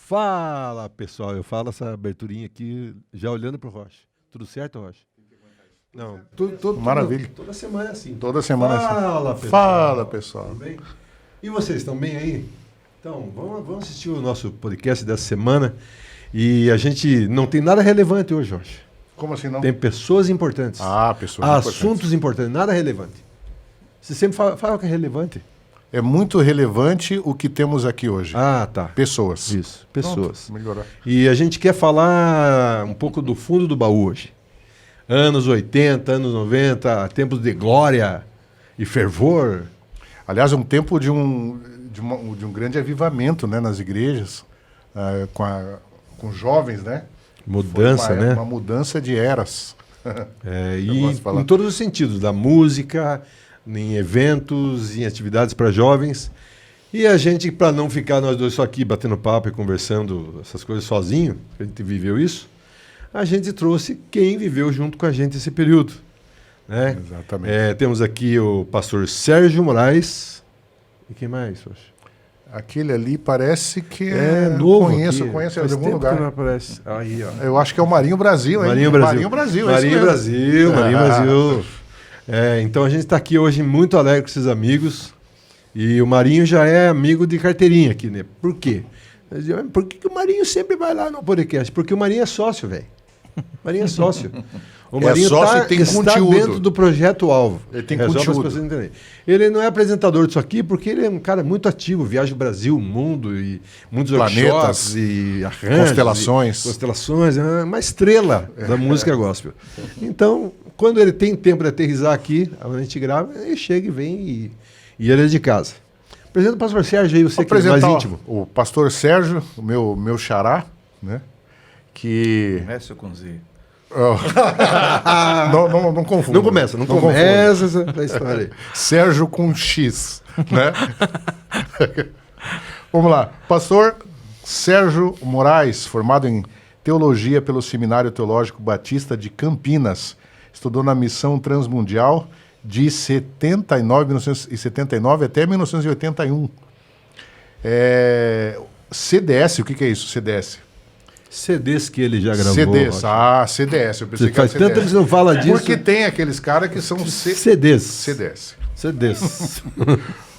Fala, pessoal. Eu falo essa aberturinha aqui já olhando pro Rocha. Tudo certo, Rocha? Não, maravilha. Toda semana é assim. Toda semana Fala, é assim. pessoal. Fala, pessoal. Tudo bem? E vocês estão bem aí? Então, vamos assistir o nosso podcast dessa semana. E a gente não tem nada relevante hoje, Rocha. Como assim não? Tem pessoas importantes. Pessoas assuntos importantes, nada relevante. Você sempre fala que é relevante. É muito relevante o que temos aqui hoje. Ah, tá. Pessoas. Isso, pessoas. Pronto, melhorar. E a gente quer falar um pouco do fundo do baú hoje. Anos 80, anos 90, tempos de glória e fervor. Aliás, um tempo de um grande avivamento, né, nas igrejas, com jovens, né? Mudança, Foi né? Uma mudança de eras. E em todos os sentidos, da música, em eventos, em atividades para jovens. E a gente, para não ficar nós dois só aqui batendo papo e conversando essas coisas sozinho, a gente viveu isso, a gente trouxe quem viveu junto com a gente esse período. Né? Exatamente. Temos aqui o pastor Sérgio Moraes. E quem mais, Poxa? Aquele ali parece que novo. Conheço Faz de algum tempo lugar. que não aparece. Aí, ó. Eu acho que é o Marinho Brasil, hein? Marinho Brasil. Marinho Brasil, Marinho Brasil. Então a gente está aqui hoje muito alegre com esses amigos. E o Marinho já é amigo de carteirinha aqui, né? Por quê? Por que o Marinho sempre vai lá no podcast? Porque o Marinho é sócio, velho. O Marinho é sócio. O Marinho sócio e tem está conteúdo. dentro do projeto Alvo. Ele tem Só para as conteúdo. pessoas entenderem. Ele não é apresentador disso aqui porque ele é um cara muito ativo, viaja o Brasil, o mundo, e muitos Planetas, workshops e arranjos. Constelações, é uma estrela da música gospel. Então, quando ele tem tempo de aterrissar aqui, a gente grava, ele chega e vem e ele é de casa. Apresenta o pastor Sérgio aí, você que é mais íntimo. O pastor Sérgio, o meu xará, né? Que... Começa com Z. Não confunda. Não começa essa história aí. Sérgio com X, né? Vamos lá. Pastor Sérgio Moraes, formado em Teologia pelo Seminário Teológico Batista de Campinas. Estudou na Missão Transmundial de 1979 até 1981. CDS, o que é isso, CDS? CDs que ele já gravou. CDs, CDS. Eu pensei que faz tanto que você não fala disso. Porque tem aqueles caras que são CDs. CDS. CDs.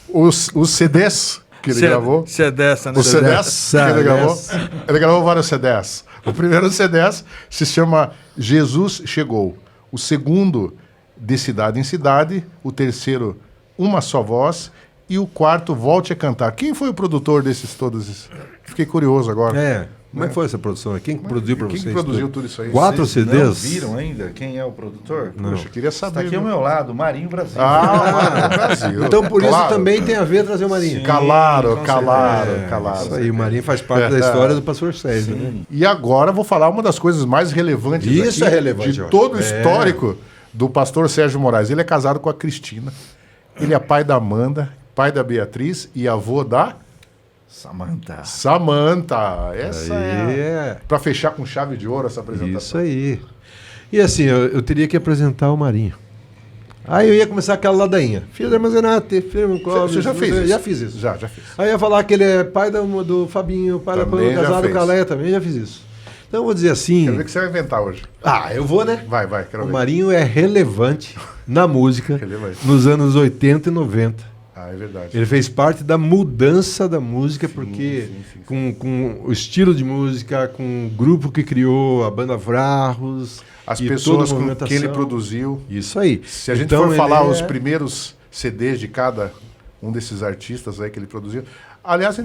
Os CDs que ele gravou. CDS, né? Os CDs que ele gravou. Ele gravou vários CDs. O primeiro CDs se chama Jesus Chegou. O segundo, De Cidade em Cidade. O terceiro, Uma Só Voz. E o quarto, Volte a Cantar. Quem foi o produtor desses todos? Fiquei curioso agora. Como é que foi essa produção? Quem produziu para vocês? Quem produziu tudo isso aí? 4 Vocês CDs? não viram ainda quem é o produtor? Não. Poxa, eu queria saber. Está aqui ao meu lado, Marinho Brasil. Marinho Brasil. Então por Claro. isso também tem a ver trazer o Marinho. Sim. Calaram. Isso aí, o Marinho faz parte da história do pastor Sérgio. Né? E agora eu vou falar uma das coisas mais relevantes Isso aqui, é relevante, de Jorge. todo o histórico do pastor Sérgio Moraes. Ele é casado com a Cristina. Ele é pai da Amanda, pai da Beatriz e avô da Samanta. Essa é para fechar com chave de ouro essa apresentação. Isso aí. E assim, eu teria que apresentar o Marinho. Aí eu ia começar aquela ladainha. Filho da Armazenate, filho do Clóvis. Você já fez isso? Já fiz isso. Já fiz. Aí eu ia falar que ele é pai do Fabinho, pai da Também já casado fez. com a Léa, também já fiz isso. Então eu vou dizer assim... Quero ver o que você vai inventar hoje. Eu vou, né? Vai, quero O ver. Marinho é relevante na música Relevante. nos anos 80 e 90. É verdade. Ele fez parte da mudança da música, porque sim. Com o estilo de música, com o grupo que criou, a banda Vrarros, As e pessoas toda a com movimentação. que ele produziu. Isso aí. Se a gente Então, for falar ele os primeiros CDs de cada um desses artistas aí que ele produziu. Aliás, você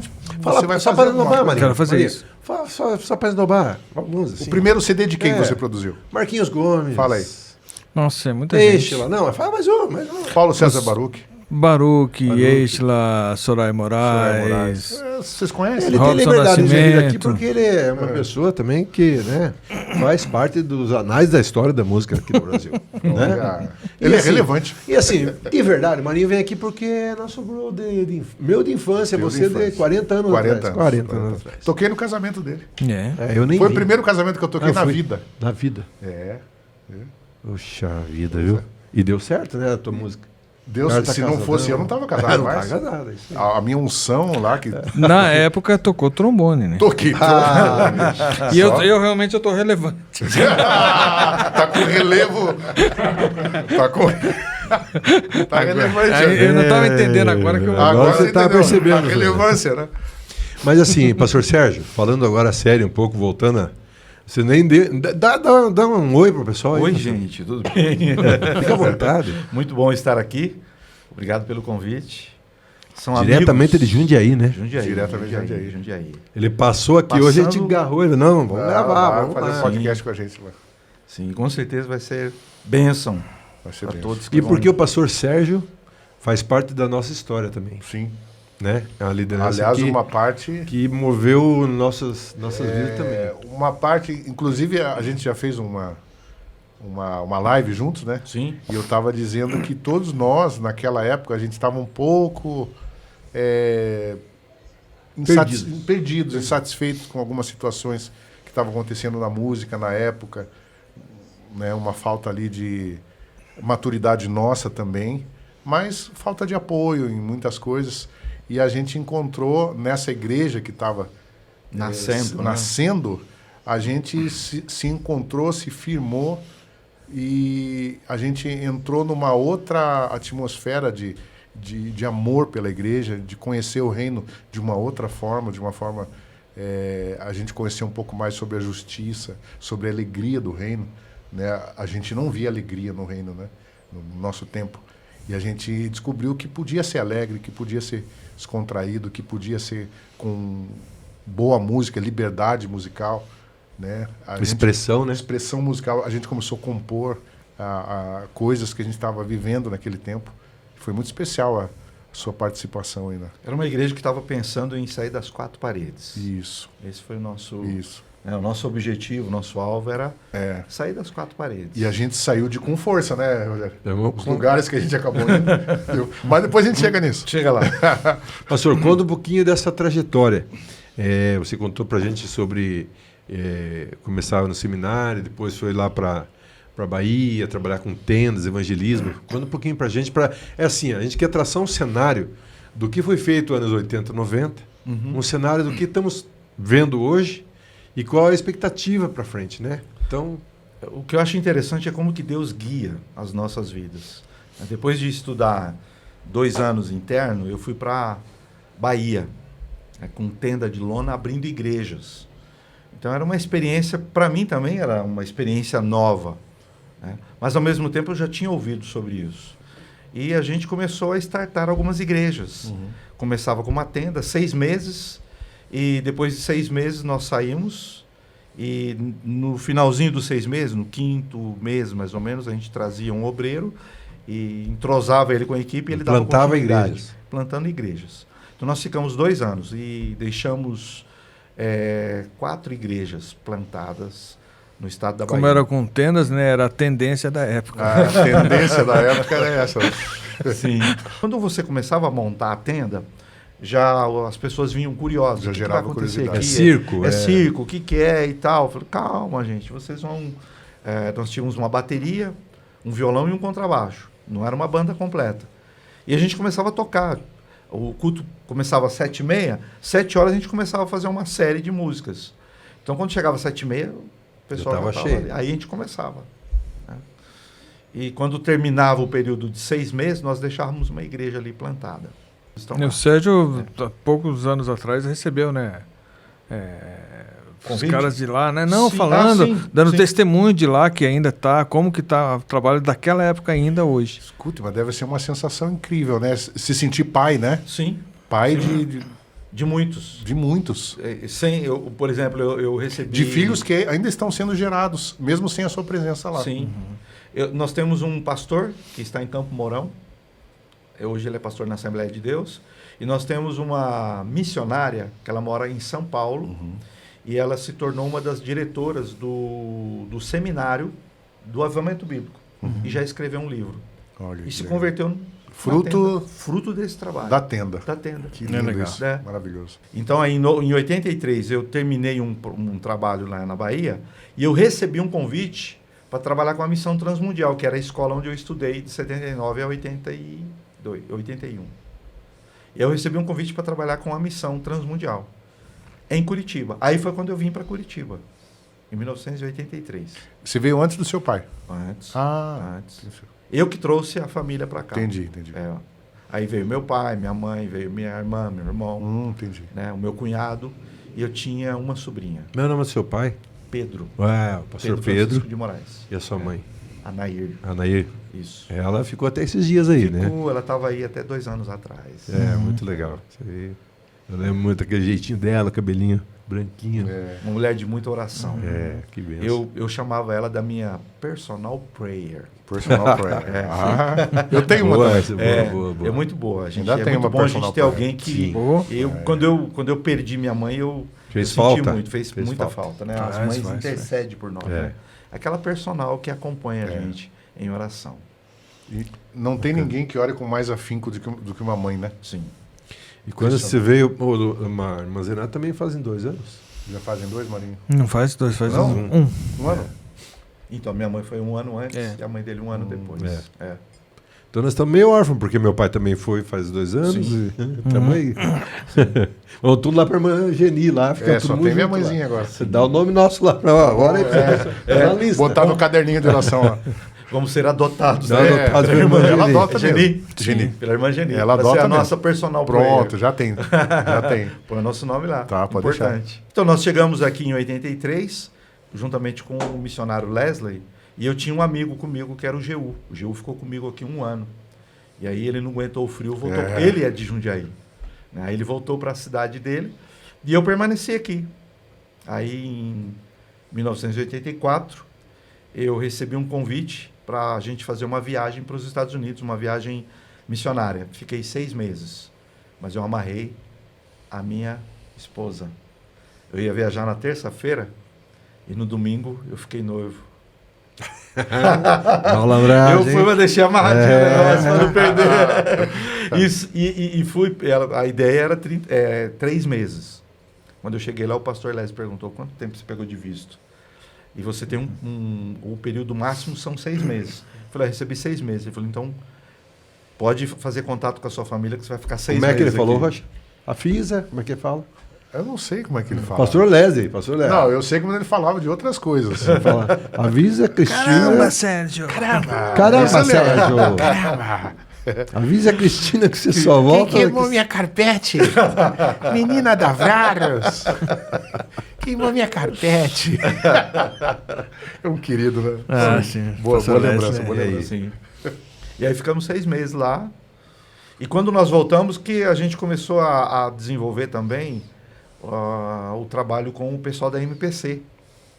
vai só fazer para inovar, Marinho. Quero fazer isso. Só para inovar. Alguns, assim. O primeiro CD de quem você produziu? Marquinhos Gomes. Fala aí. Nossa, é muita gente. Eixe lá. Não, fala mais um. Paulo César Baruch. Baruch, Eichla, Soraya Moraes. Vocês conhecem? Ele tem Robson liberdade de vir aqui Nascimento. porque ele é uma pessoa também que, né, faz parte dos anais da história da música aqui no Brasil. Né? Ele E é assim, relevante. E assim, de verdade, o Marinho vem aqui porque é nosso meu de infância, Meu de você infância. de 40 anos 40 atrás. anos. 40 anos atrás. Toquei no casamento dele. Eu nem Foi vi. o primeiro casamento que eu toquei na foi vida. Na vida. É. Puxa vida, viu? E deu certo, né, a tua música? Deus, se não fosse eu, não estava casado mais. Não estava casado. A minha unção lá que... Na época tocou trombone, né? Toquei. E eu realmente tô relevante. Tá com relevo. Tá relevante. Eu não estava entendendo agora que eu... Agora você tá percebendo. A relevância, né? Mas assim, pastor Sérgio, falando agora sério um pouco, voltando a... Você nem dá um oi pro pessoal aí. Oi, gente, tudo bem? Fica à vontade. Muito bom estar aqui. Obrigado pelo convite. São diretamente de Jundiaí, né? Diretamente de Jundiaí. Ele passou aqui hoje, a gente agarrou ele. Não, vamos gravar, vamos fazer podcast com a gente lá. Sim, com certeza vai ser bênção para todos que E porque o pastor Sérgio faz parte da nossa história também. Sim. Né? A liderança aliás, uma parte que moveu nossas vidas também. Uma parte, inclusive a gente já fez uma live juntos, né? Sim. E eu estava dizendo que todos nós, naquela época, a gente estava um pouco perdidos, insatisfeitos com algumas situações que estavam acontecendo na música na época, né? Uma falta ali de maturidade nossa também, mas falta de apoio em muitas coisas. E a gente encontrou nessa igreja que estava nascendo, a gente se encontrou, se firmou e a gente entrou numa outra atmosfera de amor pela igreja, de conhecer o reino de uma outra forma, a gente conhecer um pouco mais sobre a justiça, sobre a alegria do reino, né? A gente não via alegria no reino, né? No nosso tempo. E a gente descobriu que podia ser alegre, que podia ser descontraído, que podia ser com boa música, liberdade musical, né? Expressão, né? Expressão musical. A gente começou a compor coisas que a gente estava vivendo naquele tempo. Foi muito especial a sua participação aí, né? Era uma igreja que estava pensando em sair das quatro paredes. Isso. Esse foi o nosso... Isso. O nosso objetivo, o nosso alvo era sair das quatro paredes. E a gente saiu com força, né, Rogério? Os lugares que a gente acabou indo. Mas depois a gente chega nisso. Chega lá. Pastor, conta um pouquinho dessa trajetória. Você contou pra gente sobre começar no seminário, depois foi lá para Bahia, trabalhar com tendas, evangelismo. Conta um pouquinho pra gente. A gente quer traçar um cenário do que foi feito nos anos 80, 90, um cenário do que estamos vendo hoje, e qual a expectativa para frente, né? Então, o que eu acho interessante é como que Deus guia as nossas vidas. Depois de estudar 2 anos interno, eu fui para Bahia, com tenda de lona, abrindo igrejas. Então era uma experiência, para mim também era uma experiência nova, né? Mas ao mesmo tempo eu já tinha ouvido sobre isso. E a gente começou a startar algumas igrejas. Começava com uma tenda, 6 meses... E depois de 6 meses nós saímos e no finalzinho dos 6 meses, no 5º mês mais ou menos, a gente trazia um obreiro e entrosava ele com a equipe e ele dava continuidade, plantando igrejas. Então nós ficamos 2 anos e deixamos 4 igrejas plantadas no estado da Bahia. Como era com tendas, né? Era a tendência da época. A tendência da época era essa. Sim. Quando você começava a montar a tenda, já as pessoas vinham curiosas. Já gerava curiosidade. Aqui? Circo. Circo, o que é e tal. Eu falei, calma, gente, vocês vão... nós tínhamos uma bateria, um violão e um contrabaixo. Não era uma banda completa. E a gente começava a tocar. O culto começava às 7h30, 7 horas a gente começava a fazer uma série de músicas. Então, quando chegava às 7h30, o pessoal já estava cheio. Aí a gente começava. Né? E quando terminava o período de 6 meses, nós deixávamos uma igreja ali plantada. O Sérgio, há poucos anos atrás, recebeu, né? Os caras de lá, né? Não, sim, falando, dando testemunho de lá, que ainda está, como que está o trabalho daquela época ainda hoje. Escute, mas deve ser uma sensação incrível, né? Se sentir pai, né? Sim. Pai de muitos. De muitos. Por exemplo, eu recebi... De filhos que ainda estão sendo gerados, mesmo sem a sua presença lá. Sim. Nós temos um pastor que está em Campo Mourão. Hoje ele é pastor na Assembleia de Deus. E nós temos uma missionária, que ela mora em São Paulo, e ela se tornou uma das diretoras do seminário do Avivamento Bíblico. E já escreveu um livro. Olha, e se converteu fruto desse trabalho. Da tenda. Que lindo isso. Maravilhoso. Então, aí, em 83, eu terminei um trabalho lá na Bahia, e eu recebi um convite para trabalhar com a Missão Transmundial, que era a escola onde eu estudei de 79 a 83. 81. E eu recebi um convite para trabalhar com a missão transmundial em Curitiba. Aí foi quando eu vim para Curitiba, em 1983. Você veio antes do seu pai? Antes. Antes. Eu que trouxe a família para cá. Entendi. Aí veio meu pai, minha mãe, veio minha irmã, meu irmão, entendi. né, o meu cunhado, e eu tinha uma sobrinha. Meu nome é seu pai? Pedro. Ué, o pastor Pedro. Francisco de Moraes. E a sua mãe? Anair. Anair. Isso. Ela ficou até esses dias aí, né? Ela estava aí até 2 anos atrás. Muito legal. Isso aí. Eu lembro muito daquele jeitinho dela, cabelinho branquinho. Uma mulher de muita oração. Que benção. Eu chamava ela da minha personal prayer. Personal prayer. Eu tenho uma também. Boa. É muito boa. A gente, Ainda tem muito uma bom a gente personal ter prayer. alguém que... Sim. Quando eu perdi minha mãe, eu Fez senti falta? muito. Fez muita falta, né? As mães intercedem por nós. Né? Aquela personal que acompanha a gente em oração. E não tem ninguém que ore com mais afinco do que uma mãe, né? Sim. E quando você veio, uma armazenada também fazem 2 anos? Já fazem 2, Marinho? Não faz 2, faz Não? 1. Um ano? Então, minha mãe foi 1 ano antes e a mãe dele 1 ano depois. Então nós estamos meio órfãos, porque meu pai também foi faz 2 anos. Estamos aí. Vamos tudo lá para a irmã Geni, lá. Fica Só tem minha mãezinha agora. Você dá o nome nosso lá para agora na lista. Botar no caderninho de oração lá. Vamos ser adotados. Adotados pela irmã Ela adota Geni. Geni. Pela irmã Geni. Ela Vai ser adota a mesmo. nossa personal Pronto, prayer. já tem. Põe o nosso nome lá. Tá, pode Importante. Então, nós chegamos aqui em 83, juntamente com o missionário Leslie, e eu tinha um amigo comigo que era o Geu. O Geu ficou comigo aqui 1 ano. E aí ele não aguentou o frio, voltou. Ele é de Jundiaí. Aí ele voltou para a cidade dele e eu permaneci aqui. Aí em 1984 eu recebi um convite para a gente fazer uma viagem para os Estados Unidos, uma viagem missionária. Fiquei 6 meses, mas eu amarrei a minha esposa. Eu ia viajar na terça-feira e no domingo eu fiquei noivo. Eu fui para deixar amarradinho o negócio para não perder. Isso, e fui. A ideia era 3 meses. Quando eu cheguei lá, o pastor Les perguntou quanto tempo você pegou de visto. E você tem o período máximo são 6 meses. Eu falei, recebi 6 meses. Ele falou, então pode fazer contato com a sua família que você vai ficar 6 meses. Como é que ele falou, aqui. Rocha? A FISA, como é que ele fala? Eu não sei como é que ele fala. Pastor Leslie. Não, eu sei como ele falava de outras coisas. Avisa, Cristina. Caramba, Sérgio. Caramba, Sérgio. Caramba. Avisa a Cristina que você só volta. Quem queimou minha carpete? Menina da Vrários. Queimou minha carpete. É um querido, né? Sim. Boa lembrança, boa É lembrança. Sim. E aí ficamos 6 meses lá. E quando nós voltamos, que a gente começou a desenvolver também o trabalho com o pessoal da MPC.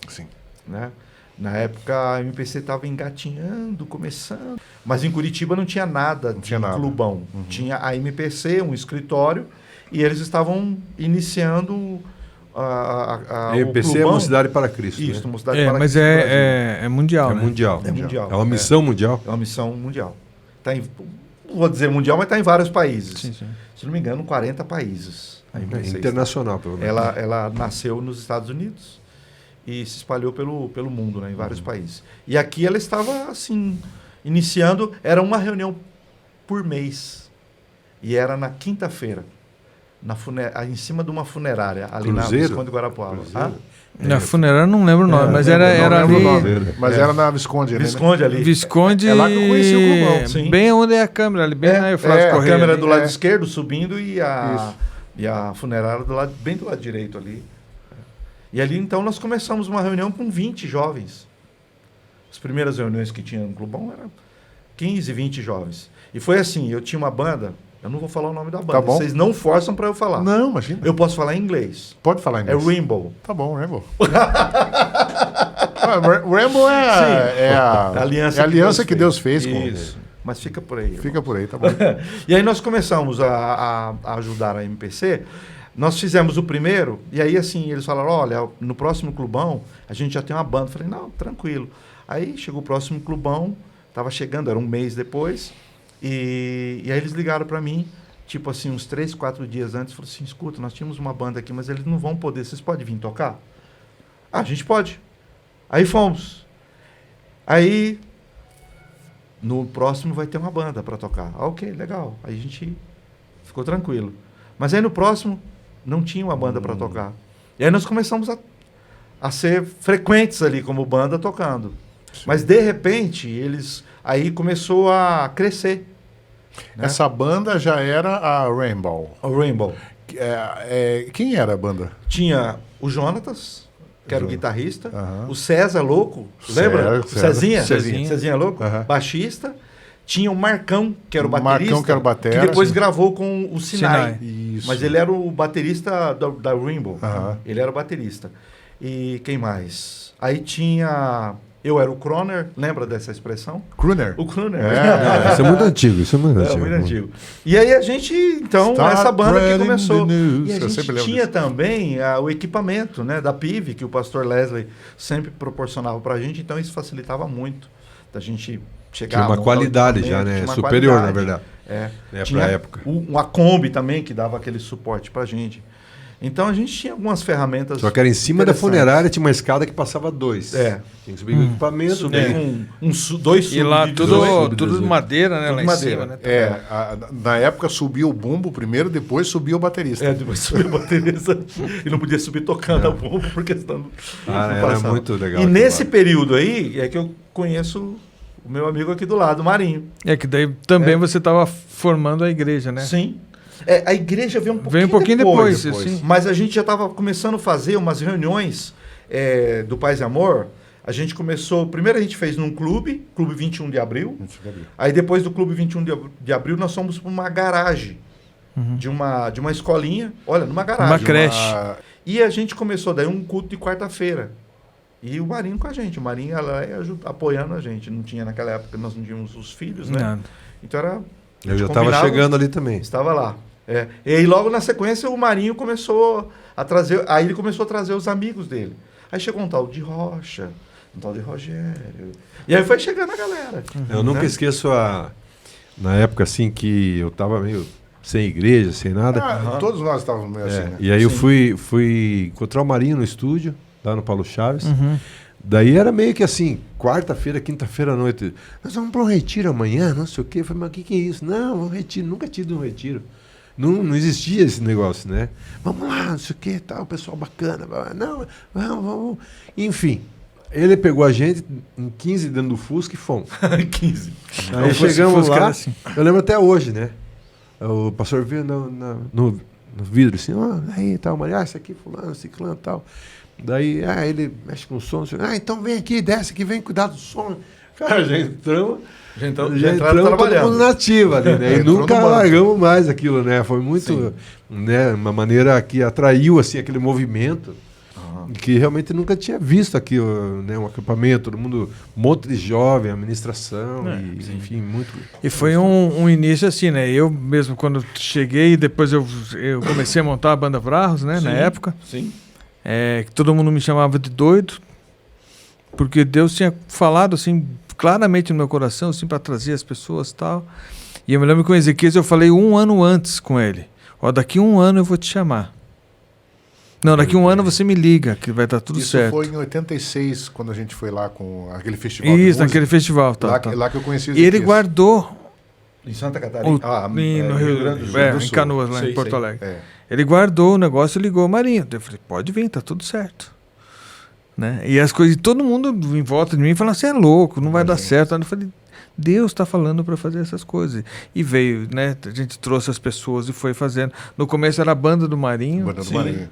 Sim. Né? Na época, a MPC estava engatinhando, começando. Mas em Curitiba não tinha nada de clubão. Tinha a MPC, um escritório, e eles estavam iniciando o MPC é Mocidade para Cristo. Isso, né? Mocidade para mas Cristo. é mundial, É né? mundial. É mundial. É uma missão mundial. É uma missão mundial. Tá não vou dizer mundial, mas está em vários países. Sim. Se não me engano, 40 países. A MPC Internacional, pelo menos. ela nasceu nos Estados Unidos e se espalhou pelo mundo, né, em vários países. E aqui ela estava, assim, iniciando, era uma reunião por mês. E era na quinta-feira, em cima de uma funerária, ali na Visconde Guarapuava. Na funerária não lembro o nome, mas era ali. Mas era na Visconde, né? Visconde ali. Visconde. É lá que eu conheci o clubão. Sim. Bem onde é a câmera, ali, bem na Eufrásio A Correia. câmera ali. do lado esquerdo subindo e a funerária bem do lado direito ali. E ali então nós começamos uma reunião com 20 jovens. As primeiras reuniões que tinha no Clubão eram 15, 20 jovens. E foi assim, eu tinha uma banda, eu não vou falar o nome da banda, vocês não forçam para eu falar. Não, imagina. Eu posso falar em inglês. Pode falar em inglês. É Rainbow. Tá bom, Rainbow. Rainbow é a aliança que Deus fez com isso. Mas fica por aí. Fica por aí, tá bom. E aí nós começamos a ajudar a MPC. Nós fizemos o primeiro, e aí assim, eles falaram, olha, no próximo clubão, a gente já tem uma banda. Eu falei, não, tranquilo. Aí chegou o próximo clubão, estava chegando, era um mês depois, e aí eles ligaram para mim, tipo assim, uns 3, 4 dias antes, falaram assim, escuta, nós tínhamos uma banda aqui, mas eles não vão poder, vocês podem vir tocar? A gente pode. Aí fomos. Aí no próximo vai ter uma banda para tocar. Ah, ok, legal. Aí a gente ficou tranquilo. Mas aí no próximo não tinha uma banda para tocar. E aí nós começamos a ser frequentes ali como banda tocando. Sim. Mas de repente aí começou a crescer. Né? Essa banda já era a Rainbow. A Rainbow. Quem era a banda? Tinha o Jonatas, que era o guitarrista, o César Louco, lembra? Cezinha Louco, baixista. Tinha o Marcão, que era o baterista, Marcão, que era o batera, que depois gravou com o Sinai. Mas ele era o baterista da Rainbow. Ele era o baterista. E quem mais? Aí tinha... Eu era o Croner, lembra dessa expressão? Crooner? O Crooner. Isso é muito antigo, muito antigo. E aí a gente, então, essa banda que começou. E a gente tinha também o equipamento, né, da PIV, que o pastor Leslie sempre proporcionava pra gente, então isso facilitava muito da gente chegar... Tinha uma qualidade já, né? Superior, na verdade. Tinha pra época. Uma Kombi também, que dava aquele suporte pra gente. Então a gente tinha algumas ferramentas. Só que era em cima da funerária, tinha uma escada que passava 2. Tinha que subir com equipamento. Subir com 2 E lá tudo de madeira, né? Tudo lá em madeira. cima, né? Na época subia o bumbo primeiro, depois subia o baterista. Depois subia o baterista. E não podia subir tocando o bumbo, porque senão não era muito legal. E nesse período aí é que eu conheço o meu amigo aqui do lado, o Marinho. Que daí também você estava formando a igreja, né? Sim. A igreja veio um pouquinho depois. Sim. Mas a gente já estava começando a fazer umas reuniões do Paz e Amor. A gente começou... Primeiro a gente fez num clube 21 de abril. Aí depois do clube 21 de abril nós fomos para uma garagem de uma escolinha. Olha, numa garagem. Uma creche. E a gente começou daí um culto de quarta-feira. E o Marinho com a gente. O Marinho apoiando a gente. Não tinha naquela época, nós não tínhamos os filhos, né? Nada. Então era... Eu já estava chegando ali também. Estava lá. E aí logo na sequência o Marinho começou a trazer... Aí ele começou a trazer os amigos dele. Aí chegou um tal de Rocha, um tal de Rogério. E aí foi chegando a galera. Eu nunca esqueço na época assim que eu estava meio sem igreja, sem nada. Todos nós estávamos meio assim, né? E aí eu fui encontrar o Marinho no estúdio, lá no Paulo Chaves. Daí era meio que assim, quarta-feira, quinta-feira à noite. Nós vamos para um retiro amanhã, não sei o quê. Eu falei, mas o que é isso? Não, um retiro, nunca tive um retiro. Não existia esse negócio, né? Vamos lá, não sei o que, tal, pessoal bacana. Não, vamos. Enfim, ele pegou a gente em 15 dentro do Fusca e fomos. 15. Aí chegamos lá, assim. Eu lembro até hoje, né? O pastor veio no vidro assim, aí tal, Maria, esse aqui, fulano, ciclano e tal. Daí, ele mexe com o som, então vem aqui, desce aqui, vem cuidar do som. Cara, já entramos todo mundo nativo ali, né? E nunca largamos mais aquilo, né? Foi muito, né, uma maneira que atraiu assim aquele movimento que realmente nunca tinha visto aquilo, né? Um acampamento, todo mundo, um monte de jovem, administração, enfim, muito. E foi um início assim, né? Eu mesmo quando cheguei, depois eu comecei a montar a banda Vrarros, né? Na época. Sim. Que todo mundo me chamava de doido, porque Deus tinha falado assim claramente no meu coração, assim, para trazer as pessoas e tal. E eu me lembro que com o Ezequias eu falei 1 ano antes com ele. Daqui 1 ano eu vou te chamar. Não, daqui 1 ano você me liga, que vai estar tudo certo. Isso foi em 86, quando a gente foi lá com aquele festival. Isso, naquele festival. Lá que eu conheci o Ezequias. E ele guardou... Em Santa Catarina? No Rio Grande do Sul. Em Canoas, lá em Porto Alegre. Ele guardou o negócio e ligou, Marinho. Eu falei, pode vir, tá tudo certo. Né? E as coisas, todo mundo em volta de mim falando, você é louco, não vai dar certo. Eu falei, Deus está falando para fazer essas coisas. E veio, né? A gente trouxe as pessoas e foi fazendo. No começo era a banda do Marinho.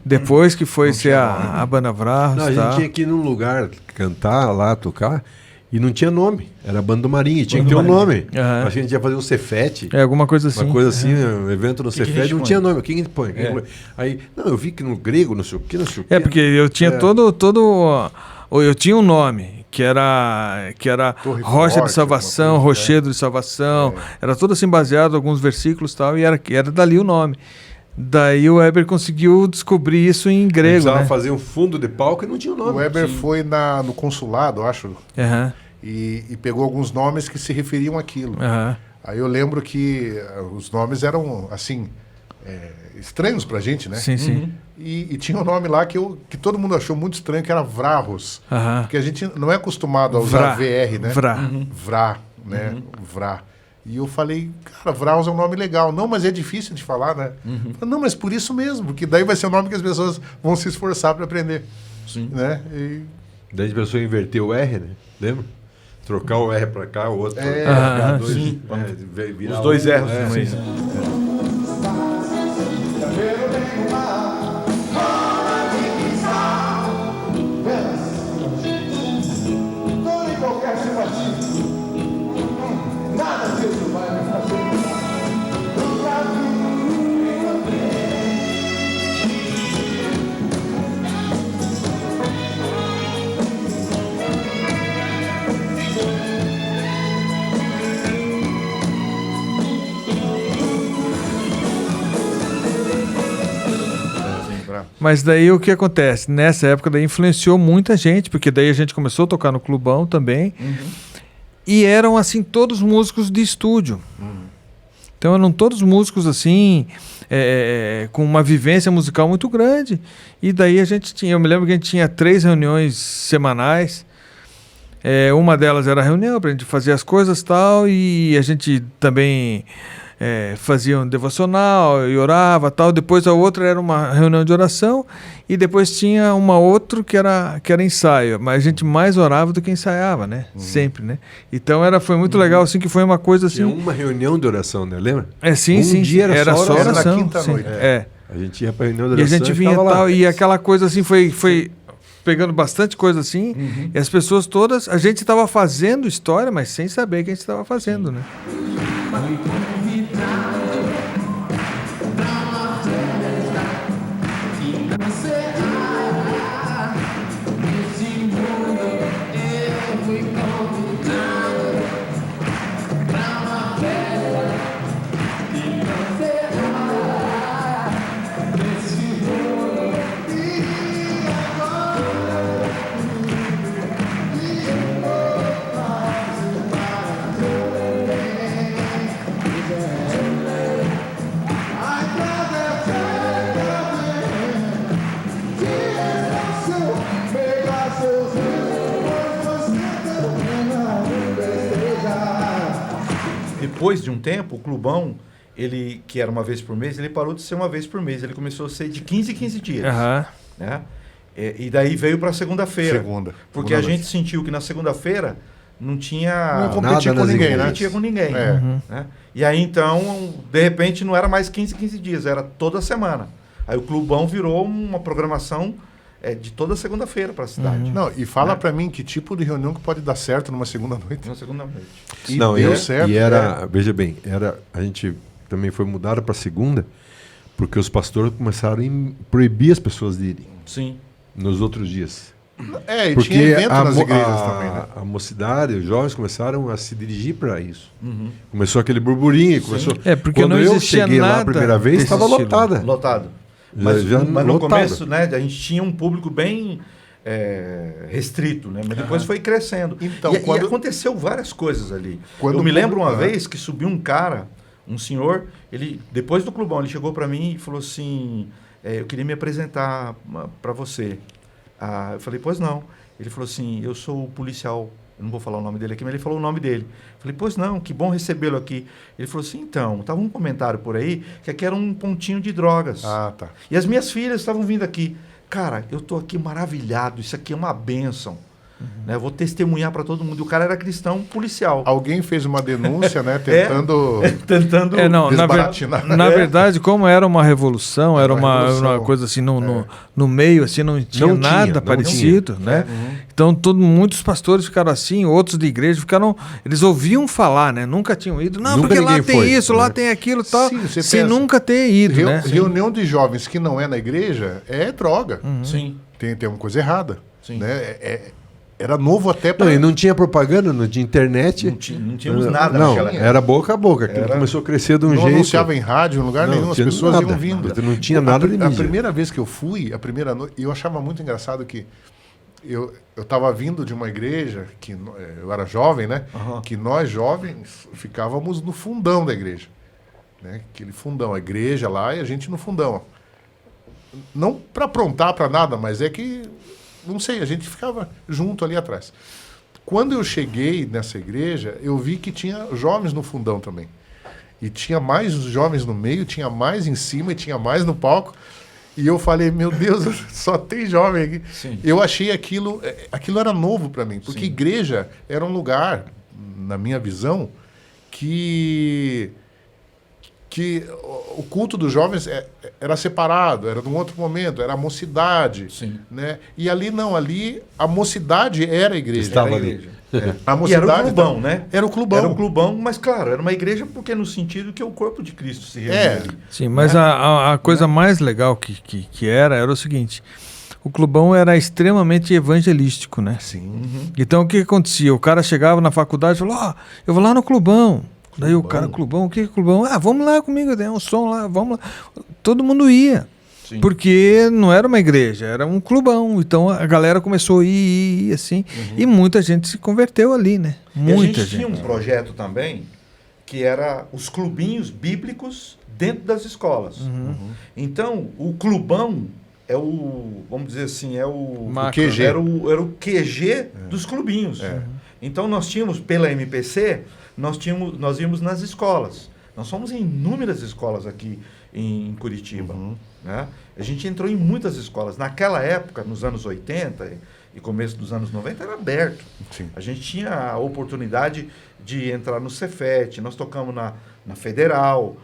Depois que foi ser a banda Vrarros. A gente tinha que ir num lugar cantar lá, tocar. E não tinha nome, era a banda do Marinho, tinha que ter um nome. Acho que a gente ia fazer um Cefete. Alguma coisa assim. Uma coisa assim, um evento no Cefete, não tinha nome. Quem a gente põe? Aí, eu vi que no grego, não sei o quê. Porque eu tinha eu tinha um nome, que era Rocha de Salvação, Rochedo de Salvação. Era tudo assim baseado em alguns versículos e tal, e era dali o nome. Daí o Weber conseguiu descobrir isso em grego. Precisava fazer um fundo de palco e não tinha o nome. O Weber foi no consulado, acho, e pegou alguns nomes que se referiam àquilo. Aí eu lembro que os nomes eram, assim, estranhos pra gente, né? Sim. E tinha um nome lá que todo mundo achou muito estranho, que era Vrarros. Porque a gente não é acostumado a usar VR, né? Vrá. Vrá, né? Vrá. E eu falei, cara, Vraus é um nome legal. Não, mas é difícil de falar, né? Falei, não, mas por isso mesmo, porque daí vai ser o nome que as pessoas vão se esforçar para aprender. Sim. Né? E... Daí a pessoa inverteu o R, né? Lembra? Trocar o R para cá, o outro para cá. Sim. Os dois erros. Mas daí o que acontece? Nessa época daí influenciou muita gente, porque daí a gente começou a tocar no clubão também. E eram assim todos músicos de estúdio. Então eram todos músicos assim, com uma vivência musical muito grande. E daí a gente tinha, eu me lembro que a gente tinha 3 reuniões semanais. Uma delas era a reunião para a gente fazer as coisas e tal, e a gente também fazia um devocional e orava tal. Depois a outra era uma reunião de oração, e depois tinha uma outra que era ensaio, mas a gente mais orava do que ensaiava, né? Sempre, né? Então foi muito legal, assim, que foi uma coisa assim... Tinha uma reunião de oração, né? Lembra? Sim, sim. Dia era só oração. Era na quinta-noite. A gente ia para reunião de oração e a gente vinha tal, e aquela coisa assim foi pegando bastante coisa assim, e as pessoas todas, a gente estava fazendo história, mas sem saber o que a gente estava fazendo, né? Depois de um tempo, o clubão, ele, que era uma vez por mês, ele parou de ser uma vez por mês. Ele começou a ser de 15 em 15 dias. Né? E daí veio para segunda-feira. Porque a gente sentiu que na segunda-feira não tinha... Não competia com ninguém, né? Não competia com ninguém. Né? E aí, então, de repente, não era mais 15 em 15 dias, era toda semana. Aí o clubão virou uma programação... de toda segunda-feira para a cidade. Não, e fala para mim que tipo de reunião que pode dar certo numa segunda-noite. Numa segunda-noite. E deu certo. E era, veja bem, a gente também foi mudado para segunda, porque os pastores começaram a proibir as pessoas de irem. Sim. Nos outros dias. E porque tinha evento nas igrejas também, né? A mocidade, os jovens começaram a se dirigir para isso. Começou aquele burburinho, começou... porque quando não eu cheguei lá a primeira vez, estava lotada. Lotado. Mas no começo, né, a gente tinha um público bem restrito, né? Mas depois foi crescendo. Então, e aconteceu várias coisas ali. Eu me lembro uma vez que subiu um cara, um senhor, ele depois do clubão, ele chegou para mim e falou assim, eu queria me apresentar para você. Eu falei, pois não. Ele falou assim, eu sou o policial, eu não vou falar o nome dele aqui, mas ele falou o nome dele. Eu falei, pois não, que bom recebê-lo aqui. Ele falou assim, então, estava um comentário por aí que aqui era um pontinho de drogas. Tá. E as minhas filhas estavam vindo aqui. Cara, eu estou aqui maravilhado, isso aqui é uma bênção. Né? Eu vou testemunhar para todo mundo. E o cara era cristão policial. Alguém fez uma denúncia, né? Tentando desbaratinar. Na verdade, como era uma revolução, era uma coisa assim, no meio, assim, não tinha nada parecido, né? Então, muitos pastores ficaram assim, outros de igreja ficaram... Eles ouviam falar, né? Nunca tinham ido. Não, porque lá tem isso, lá tem aquilo e tal. Sem nunca ter ido, né? Reunião de jovens que não é na igreja é droga. Sim. Tem uma coisa errada. Sim. Né? Era novo até para... Não, e não tinha propaganda, não tinha internet. Não tínhamos nada naquela época. Era boca a boca. Aquilo começou a crescer de um jeito. Não anunciava em rádio, em lugar nenhum. As pessoas iam vindo. Não tinha nada de mídia. A primeira vez que eu fui, a primeira noite, eu achava muito engraçado que eu estava vindo de uma igreja, que eu era jovem, né? Que nós jovens ficávamos no fundão da igreja. Né? Aquele fundão, a igreja lá e a gente no fundão. Não para aprontar para nada, mas é que... Não sei, a gente ficava junto ali atrás. Quando eu cheguei nessa igreja, eu vi que tinha jovens no fundão também. E tinha mais jovens no meio, tinha mais em cima e tinha mais no palco. E eu falei, meu Deus, só tem jovem aqui. Sim. Eu achei aquilo era novo para mim, porque igreja era um lugar, na minha visão, que o culto dos jovens era separado, era num outro momento, era a mocidade. Sim. Né? E ali não, ali a mocidade era a igreja. Estava ali. A mocidade era o clubão, né? Era o clubão. Era o clubão, mas claro, era uma igreja porque no sentido que o corpo de Cristo se reunia ali. Sim, mas a coisa mais legal que era o seguinte: o clubão era extremamente evangelístico, né? Sim. Uhum. Então o que acontecia? O cara chegava na faculdade e falou: eu vou lá no clubão. Daí o cara, clubão, o que é clubão? Vamos lá comigo, tem um som lá, vamos lá. Todo mundo ia. Sim. Porque não era uma igreja, era um clubão. Então a galera começou a ir assim. Uhum. E muita gente se converteu ali, né? Muita gente. Tinha um projeto também que era os clubinhos bíblicos dentro das escolas. Uhum. Então o clubão é o, vamos dizer assim, é o QG. Era o QG dos clubinhos. Então nós tínhamos, pela MPC, nós íamos nas escolas. Nós fomos em inúmeras escolas aqui em Curitiba. Né? A gente entrou em muitas escolas. Naquela época, nos anos 80 e começo dos anos 90, era aberto. Sim. A gente tinha a oportunidade de entrar no Cefet. Nós tocamos na Federal.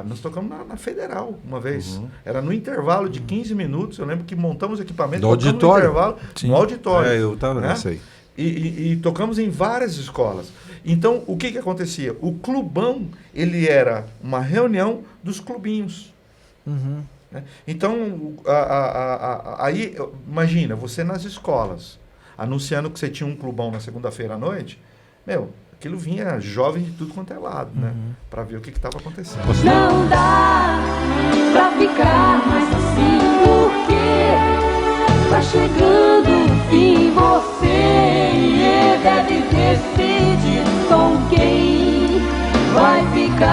Nós tocamos na Federal uma vez. Era no intervalo de 15 minutos. Eu lembro que montamos equipamento no auditório. No intervalo, no auditório. Eu estava nessa aí. E tocamos em várias escolas. Então, o que acontecia? O clubão, ele era uma reunião dos clubinhos. Né? Então, aí, imagina, você nas escolas, anunciando que você tinha um clubão na segunda-feira à noite, aquilo vinha jovem de tudo quanto é lado, né? Para ver o que estava acontecendo. Não dá pra ficar mais assim, porque tá chegando o fim, você deve decidir com quem vai ficar.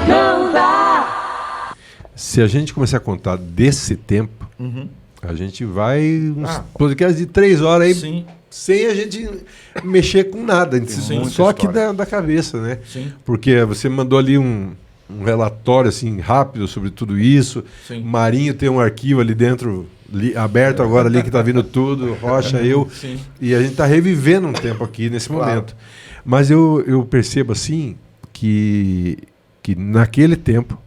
Não dá. Se a gente começar a contar desse tempo, a gente vai uns podcasts de 3 horas aí. Sim. Sem a gente mexer com nada, só aqui da cabeça, né? Sim. Porque você mandou ali um relatório assim rápido sobre tudo isso. Sim. Marinho tem um arquivo ali dentro, aberto agora ali que está vindo tudo, Rocha, eu. Sim. E a gente está revivendo um tempo aqui nesse momento. Mas eu percebo assim que naquele tempo,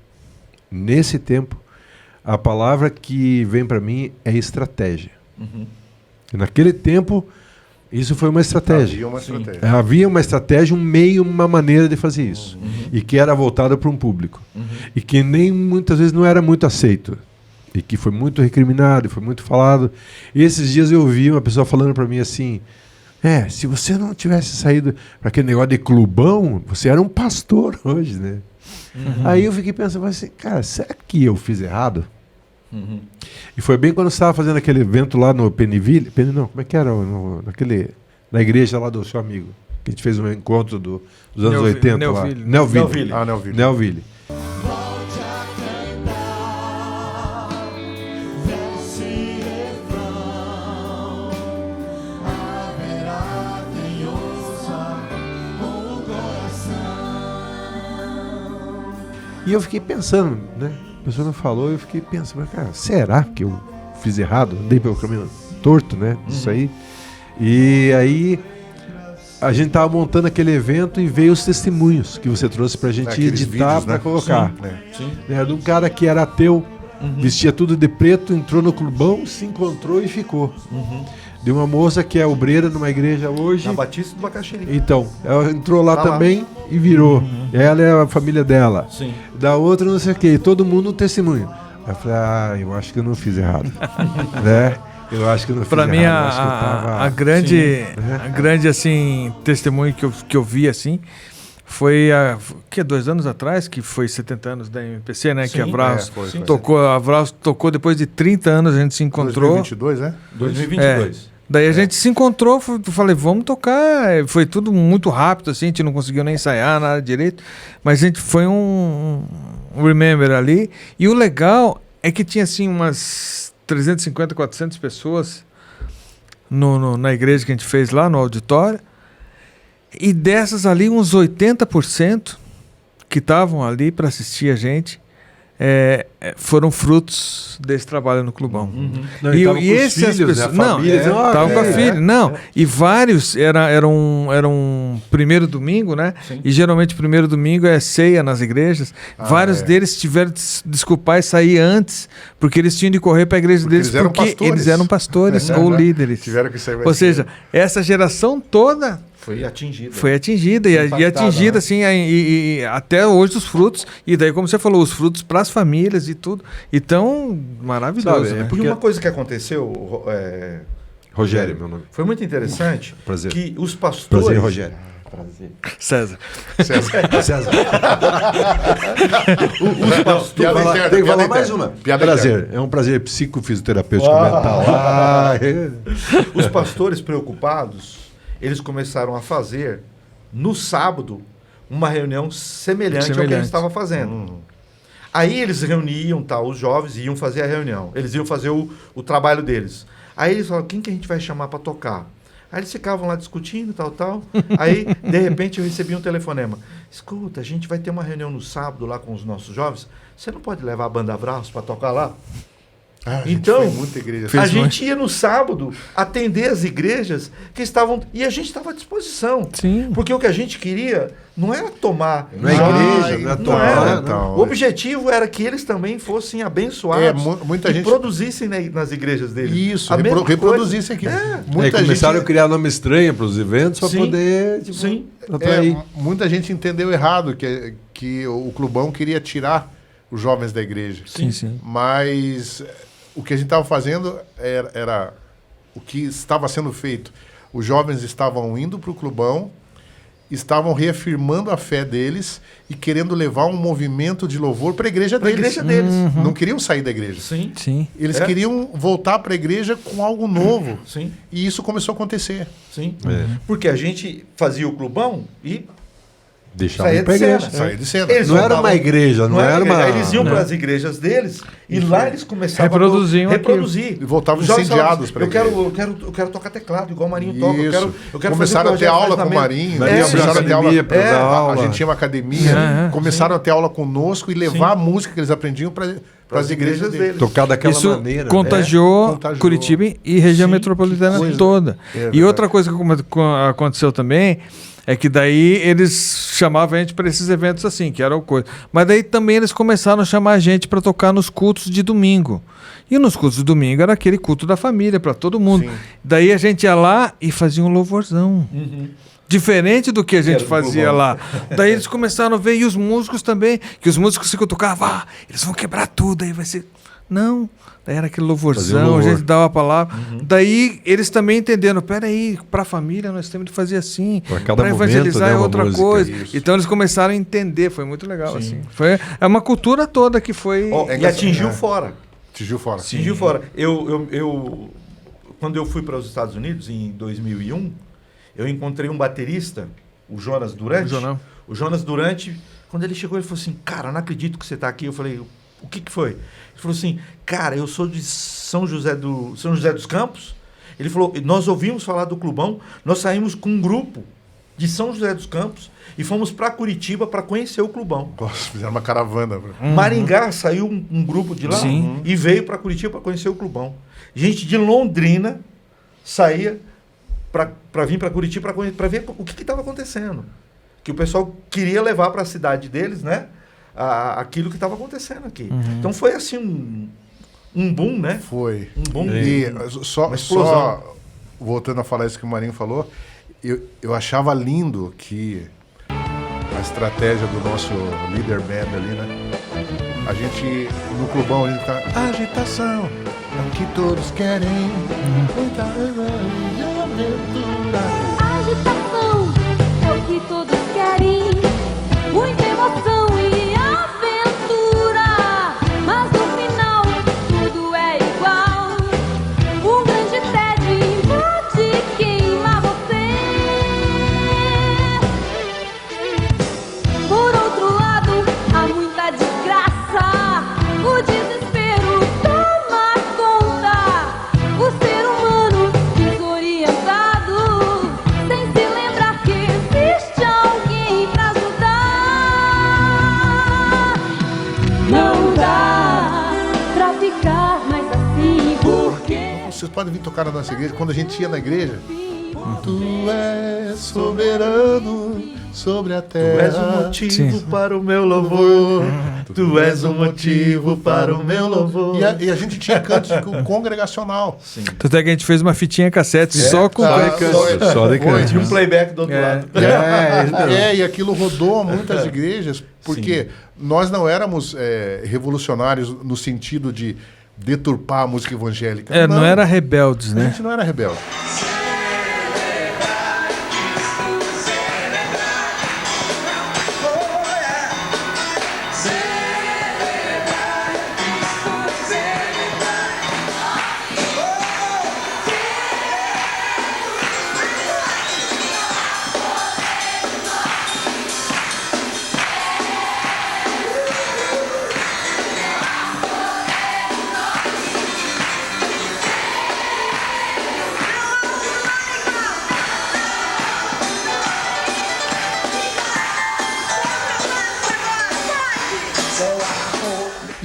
nesse tempo, a palavra que vem para mim é estratégia. E naquele tempo isso foi uma estratégia. Havia uma estratégia, um meio, uma maneira de fazer isso. E que era voltada para um público. E que nem muitas vezes não era muito aceito. E que foi muito recriminado, foi muito falado. E esses dias eu vi uma pessoa falando para mim assim, se você não tivesse saído para aquele negócio de clubão, você era um pastor hoje, né? Aí eu fiquei pensando assim, cara, será que eu fiz errado? E foi bem quando você estava fazendo aquele evento lá no Peniville. Não, como é que era? Na igreja lá do seu amigo. Que a gente fez um encontro dos anos 80 Nelville. Lá. Nelville. Nelville. E eu fiquei pensando, né? A pessoa não falou, eu fiquei pensando, mas, cara, será que eu fiz errado? Andei pelo caminho torto, né? Isso aí. E aí a gente tava montando aquele evento e veio os testemunhos que você trouxe pra gente editar, para colocar. Sim. Era de um cara que era ateu, vestia tudo de preto, entrou no clubão, se encontrou e ficou. De uma moça que é obreira numa igreja hoje. Na Batista do Bacaxiri. Então, ela entrou lá também e virou. Ela é a família dela. Sim. Da outra não sei o quê. Todo mundo um testemunho. Eu falei, eu acho que eu não fiz errado. Né? Eu acho que eu não fiz errado. Para mim, a grande assim, testemunho que eu vi assim, foi 2 anos atrás, que foi 70 anos da MPC, né? Sim, que a Vraus tocou depois de 30 anos, a gente se encontrou. 2022, né? 2022. Daí a gente se encontrou, falei, vamos tocar. Foi tudo muito rápido, assim, a gente não conseguiu nem ensaiar nada direito. Mas a gente foi um remember ali. E o legal é que tinha, assim, umas 350, 400 pessoas na igreja que a gente fez lá no auditório. E dessas ali, uns 80% que estavam ali para assistir a gente foram frutos desse trabalho no Clubão. Não, e esses filhos, né? Estavam com a filha. E vários eram primeiro domingo, né? Sim. E geralmente primeiro domingo é ceia nas igrejas. Vários deles tiveram de desculpar e sair antes, porque eles tinham de correr para a igreja deles, porque eles eram pastores ou líderes. Tiveram que sair. Ou seja, essa geração toda foi atingida. Foi atingida. E atingida, né? Assim, e até hoje os frutos. E daí, como você falou, os frutos para as famílias e tudo. Então, maravilhoso. Sabe, né? Porque uma coisa que aconteceu, Rogério, meu nome. Foi muito interessante. Prazer. Que os pastores. Prazer, Rogério. Prazer. César. Os pastores. Tem que falar mais uma. Prazer. É um prazer psicofisioterapêutico mental. Os pastores preocupados, eles começaram a fazer, no sábado, uma reunião semelhante ao que eles estavam fazendo. Aí eles reuniam os jovens e iam fazer a reunião. Eles iam fazer o trabalho deles. Aí eles falaram, quem que a gente vai chamar para tocar? Aí eles ficavam lá discutindo, tal. Aí, de repente, eu recebi um telefonema. Escuta, a gente vai ter uma reunião no sábado lá com os nossos jovens. Você não pode levar a banda Abraços para tocar lá? Então, a gente ia no sábado atender as igrejas que estavam... E a gente estava à disposição. Sim. Porque o que a gente queria não era tomar... Não é igreja, não é tomar. Não. O objetivo era que eles também fossem abençoados e produzissem nas igrejas deles. Isso, reproduzissem aqui. Começaram a criar nome estranho para os eventos para poder... Muita gente entendeu errado que o Clubão queria tirar os jovens da igreja. Sim. Mas... O que a gente estava fazendo era o que estava sendo feito. Os jovens estavam indo para o Clubão, estavam reafirmando a fé deles e querendo levar um movimento de louvor para a igreja deles. Não queriam sair da igreja. Sim. Eles queriam voltar para a igreja com algo novo. Sim. E isso começou a acontecer. Sim. Porque a gente fazia o Clubão e... Deixava ir para a igreja. Saía de cena. Não era uma igreja, não era uma... Eles iam para as igrejas deles e lá eles começavam a reproduzir. E voltavam incendiados para a igreja. Eu quero tocar teclado, igual o Marinho toca. Eu quero começaram a ter aula com o Marinho. Começaram a ter aula. A gente tinha uma academia. Começaram a ter aula conosco e levar a música que eles aprendiam para as igrejas deles. Tocar daquela maneira. Contagiou Curitiba e região metropolitana toda. E outra coisa que aconteceu também... É que daí eles chamavam a gente para esses eventos assim, que era o coisa. Mas daí também eles começaram a chamar a gente para tocar nos cultos de domingo. E nos cultos de domingo era aquele culto da família, para todo mundo. Sim. Daí a gente ia lá e fazia um louvorzão. Diferente do que a gente fazia lá. Daí eles começaram a ver, e os músicos também, que os músicos se tocavam, eles vão quebrar tudo, aí vai ser... Não, daí era aquele louvorzão, a gente dava a palavra. Daí eles também entenderam, peraí, para a família nós temos de fazer assim, para evangelizar é outra coisa. Isso. Então eles começaram a entender, foi muito legal. Assim. É uma cultura toda que foi... E atingiu fora. Atingiu fora. Atingiu fora. Quando eu fui para os Estados Unidos, em 2001, eu encontrei um baterista, o Jonas Durante. O Jonas Durante, quando ele chegou, ele falou assim, cara, não acredito que você está aqui. Eu falei... O que foi? Ele falou assim, cara, eu sou de São José dos Campos. Ele falou, nós ouvimos falar do Clubão, nós saímos com um grupo de São José dos Campos e fomos para Curitiba para conhecer o Clubão. Nossa, fizeram uma caravana. Maringá saiu um grupo de lá e veio para Curitiba para conhecer o Clubão. Gente de Londrina saía para vir para Curitiba para ver o que estava acontecendo. Que o pessoal queria levar para a cidade deles, né? Aquilo que estava acontecendo aqui. Então foi assim um boom, né? Foi. Um boom. E só voltando a falar isso que o Marinho falou, eu achava lindo que a estratégia do nosso líder band ali, né? A gente, no Clubão, a gente tá... Agitação é o que todos querem. Muita aventura. Agitação é o que todos querem. Muita emoção. vocês podem vir tocar na nossa igreja. Quando a gente ia na igreja, tu és soberano sobre a terra. Tu és o motivo para o meu louvor. Tu és o motivo para o meu louvor. E a gente tinha cantos congregacional. Sim. Tanto é que a gente fez uma fitinha cassete só com só de canto. Tinha um playback do outro lado. E aquilo rodou muitas igrejas, porque nós não éramos revolucionários no sentido de deturpar a música evangélica. Não era rebeldes, né? A gente não era rebelde.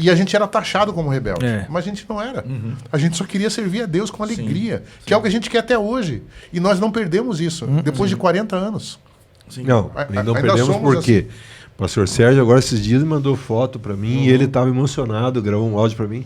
E a gente era taxado como rebelde. Mas a gente não era. A gente só queria servir a Deus com alegria. Que é o que a gente quer até hoje. E nós não perdemos isso. Depois de 40 anos. Não perdemos porque o pastor Sérgio agora esses dias mandou foto para mim e ele estava emocionado, gravou um áudio para mim.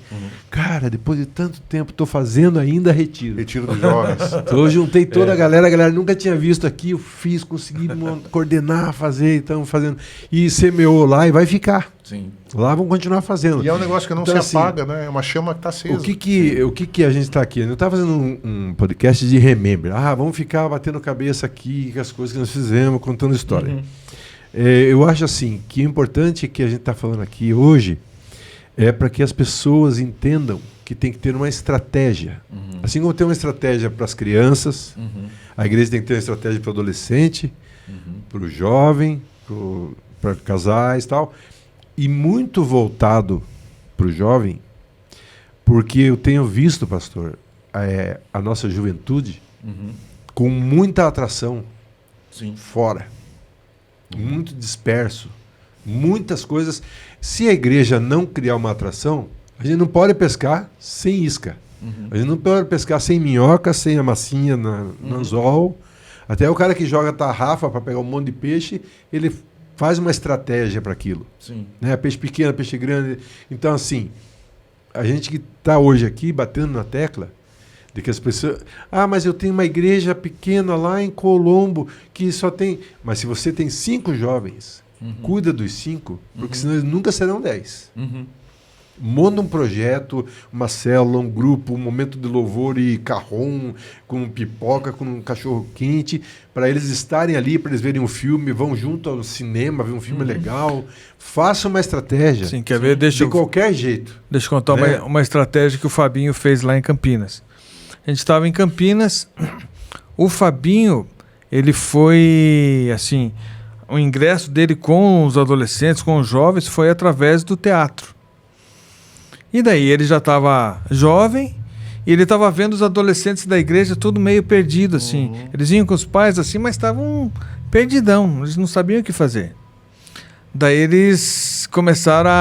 Cara, depois de tanto tempo estou fazendo ainda retiro. Retiro dos jovens. Então eu juntei toda a galera nunca tinha visto aqui, eu fiz, consegui coordenar, fazer, estamos fazendo. E semeou lá e vai ficar. Sim. Lá vamos continuar fazendo. E é um negócio que não se apaga, né? É uma chama que está acesa. O que a gente está aqui? Eu estava fazendo um podcast de Remember. Vamos ficar batendo cabeça aqui com as coisas que nós fizemos, contando história. Eu acho assim, que o importante que a gente está falando aqui hoje é para que as pessoas entendam que tem que ter uma estratégia. Assim como tem uma estratégia para as crianças, a igreja tem que ter uma estratégia para o adolescente, para o jovem, para casais e tal. E muito voltado para o jovem, porque eu tenho visto, pastor, a nossa juventude com muita atração fora, muito disperso, muitas coisas. Se a igreja não criar uma atração, a gente não pode pescar sem isca, a gente não pode pescar sem minhoca, sem a massinha no anzol. Até o cara que joga tarrafa para pegar um monte de peixe, ele faz uma estratégia para aquilo. Né? Peixe pequeno, peixe grande. Então, assim, a gente que está hoje aqui batendo na tecla de que as pessoas... mas eu tenho uma igreja pequena lá em Colombo que só tem... Mas se você tem 5 jovens, cuida dos 5, porque senão eles nunca serão 10. Monta um projeto, uma célula, um grupo, um momento de louvor e carrom, com pipoca, com um cachorro quente, para eles estarem ali, para eles verem um filme, vão junto ao cinema, ver um filme legal. Faça uma estratégia. Sim, quer ver? De qualquer jeito. Deixa eu contar uma estratégia que o Fabinho fez lá em Campinas. A gente estava em Campinas, o Fabinho, ele foi, assim, o ingresso dele com os adolescentes, com os jovens, foi através do teatro. E daí ele já estava jovem e ele estava vendo os adolescentes da igreja tudo meio perdido, assim. Eles iam com os pais, assim, mas estavam perdidão, eles não sabiam o que fazer. Daí eles começaram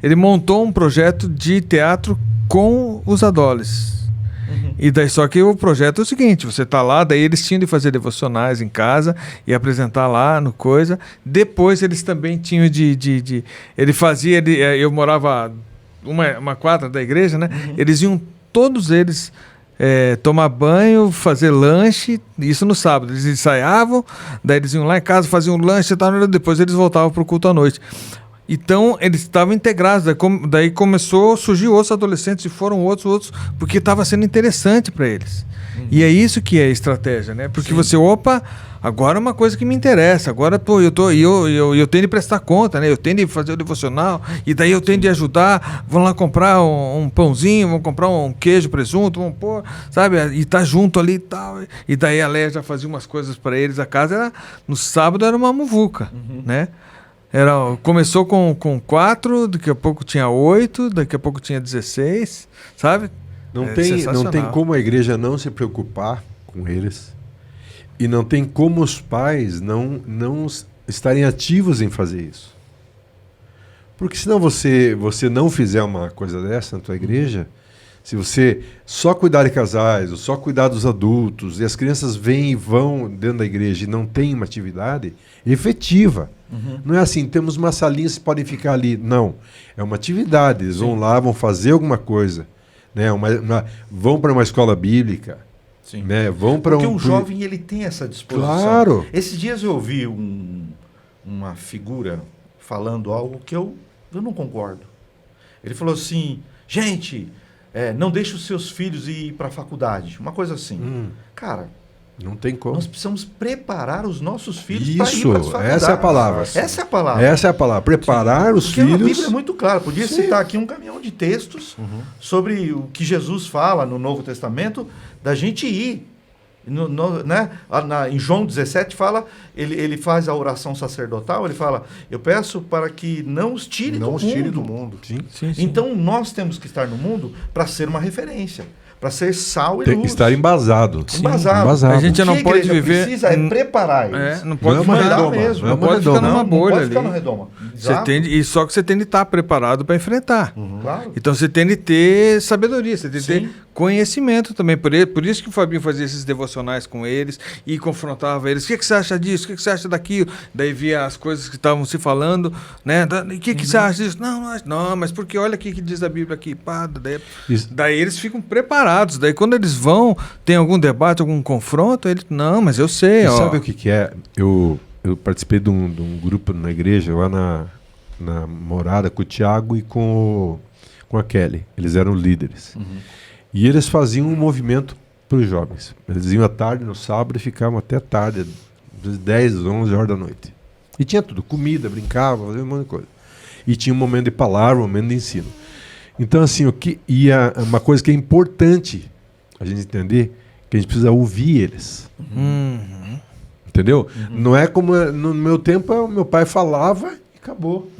Ele montou um projeto de teatro com os adolescentes. E daí, só que o projeto é o seguinte, você tá lá, daí eles tinham de fazer devocionais em casa e apresentar lá no coisa. Depois eles também tinham ele fazia, eu morava uma quadra da igreja, né? Eles iam, todos eles, tomar banho, fazer lanche, isso no sábado. Eles ensaiavam, daí eles iam lá em casa, faziam lanche e tal, depois eles voltavam pro culto à noite. Então, eles estavam integrados. Daí começou a surgir outros adolescentes e foram outros, porque estava sendo interessante para eles. E é isso que é estratégia, né? Porque você, agora é uma coisa que me interessa. Agora, eu tenho de prestar conta, né? Eu tenho de fazer o devocional, e daí eu tenho de ajudar. Vão lá comprar um pãozinho, vão comprar um queijo, presunto, vão pôr, sabe? E tá junto ali e tal. E daí a Léa já fazia umas coisas para eles. A casa no sábado era uma muvuca, né? Começou com 4, daqui a pouco tinha 8, daqui a pouco tinha 16, sabe? Não tem como a igreja não se preocupar com eles, e não tem como os pais não estarem ativos em fazer isso. Porque senão você não fizer uma coisa dessa na tua igreja, Se você só cuidar de casais, ou só cuidar dos adultos, e as crianças vêm e vão dentro da igreja e não tem uma atividade efetiva. Não é assim, temos uma salinha, vocês podem ficar ali. Não. É uma atividade. Eles vão lá, vão fazer alguma coisa. Né? Vão para uma escola bíblica. Sim. Né? Vão para Porque o jovem ele tem essa disposição. Claro. Esses dias eu ouvi uma figura falando algo que eu não concordo. Ele falou assim, gente, não deixe os seus filhos ir para a faculdade. Uma coisa assim. Cara, não tem como. Nós precisamos preparar os nossos filhos para ir para as faculdades. Essa é a palavra. Essa é a palavra. Essa é a palavra. Preparar os filhos. Porque a Bíblia é muito clara. Podia citar aqui um caminhão de textos sobre o que Jesus fala no Novo Testamento, da gente ir. Né? Em João 17 fala, ele faz a oração sacerdotal, ele fala, eu peço para que não os tire do mundo. Sim. Então nós temos que estar no mundo para ser uma referência, para ser sal e luz. Tem que estar embasado. Embasado. A gente não pode viver... precisa preparar eles. Não pode ficar mesmo. Não pode ficar numa bolha ali. Só que você tem de estar preparado para enfrentar. Claro. Então você tem de ter sabedoria, você tem de ter conhecimento também. Por isso que o Fabinho fazia esses devocionais com eles e confrontava eles. O que você acha disso? O que você acha daquilo? Daí via as coisas que estavam se falando. Né? O que você acha disso? Não, mas porque olha o que diz a Bíblia aqui. Pá, daí eles ficam preparados. Daí quando eles vão, tem algum debate, algum confronto, eles, não, mas eu sei. Sabe o que é? Eu participei de um grupo na igreja, lá na Morada, com o Thiago e com a Kelly. Eles eram líderes. E eles faziam um movimento para os jovens. Eles iam à tarde, no sábado, e ficavam até tarde, às 10, 11 horas da noite. E tinha tudo, comida, brincava, fazia um monte de coisa. E tinha um momento de palavra, um momento de ensino. Então, assim, uma coisa que é importante a gente entender, que a gente precisa ouvir eles. Entendeu? Não é como no meu tempo, o meu pai falava e acabou.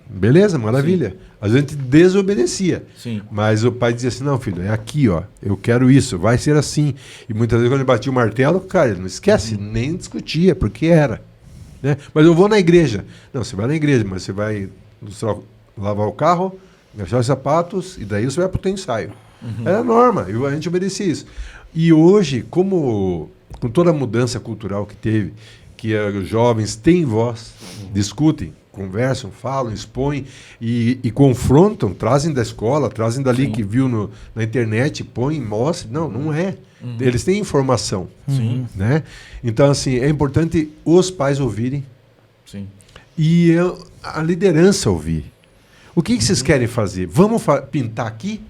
Beleza, maravilha. Sim. A gente desobedecia. Sim. Mas o pai dizia assim, não, filho, é aqui, ó. Eu quero isso, vai ser assim. E muitas vezes quando ele batia o martelo, cara, ele não esquece, nem discutia, porque era. Né? Mas eu vou na igreja. Não, você vai na igreja, mas você vai lavar o carro, gastar os sapatos, e daí você vai para o teu ensaio. Era a norma, a gente obedecia isso. E hoje, com toda a mudança cultural que teve, que os jovens têm voz, discutem, conversam, falam, expõem e confrontam, trazem da escola, trazem dali que viu na internet, põem, mostram. Não é. Eles têm informação. Né? Então, assim, é importante os pais ouvirem e a liderança ouvir. O que vocês querem fazer? Vamos pintar aqui?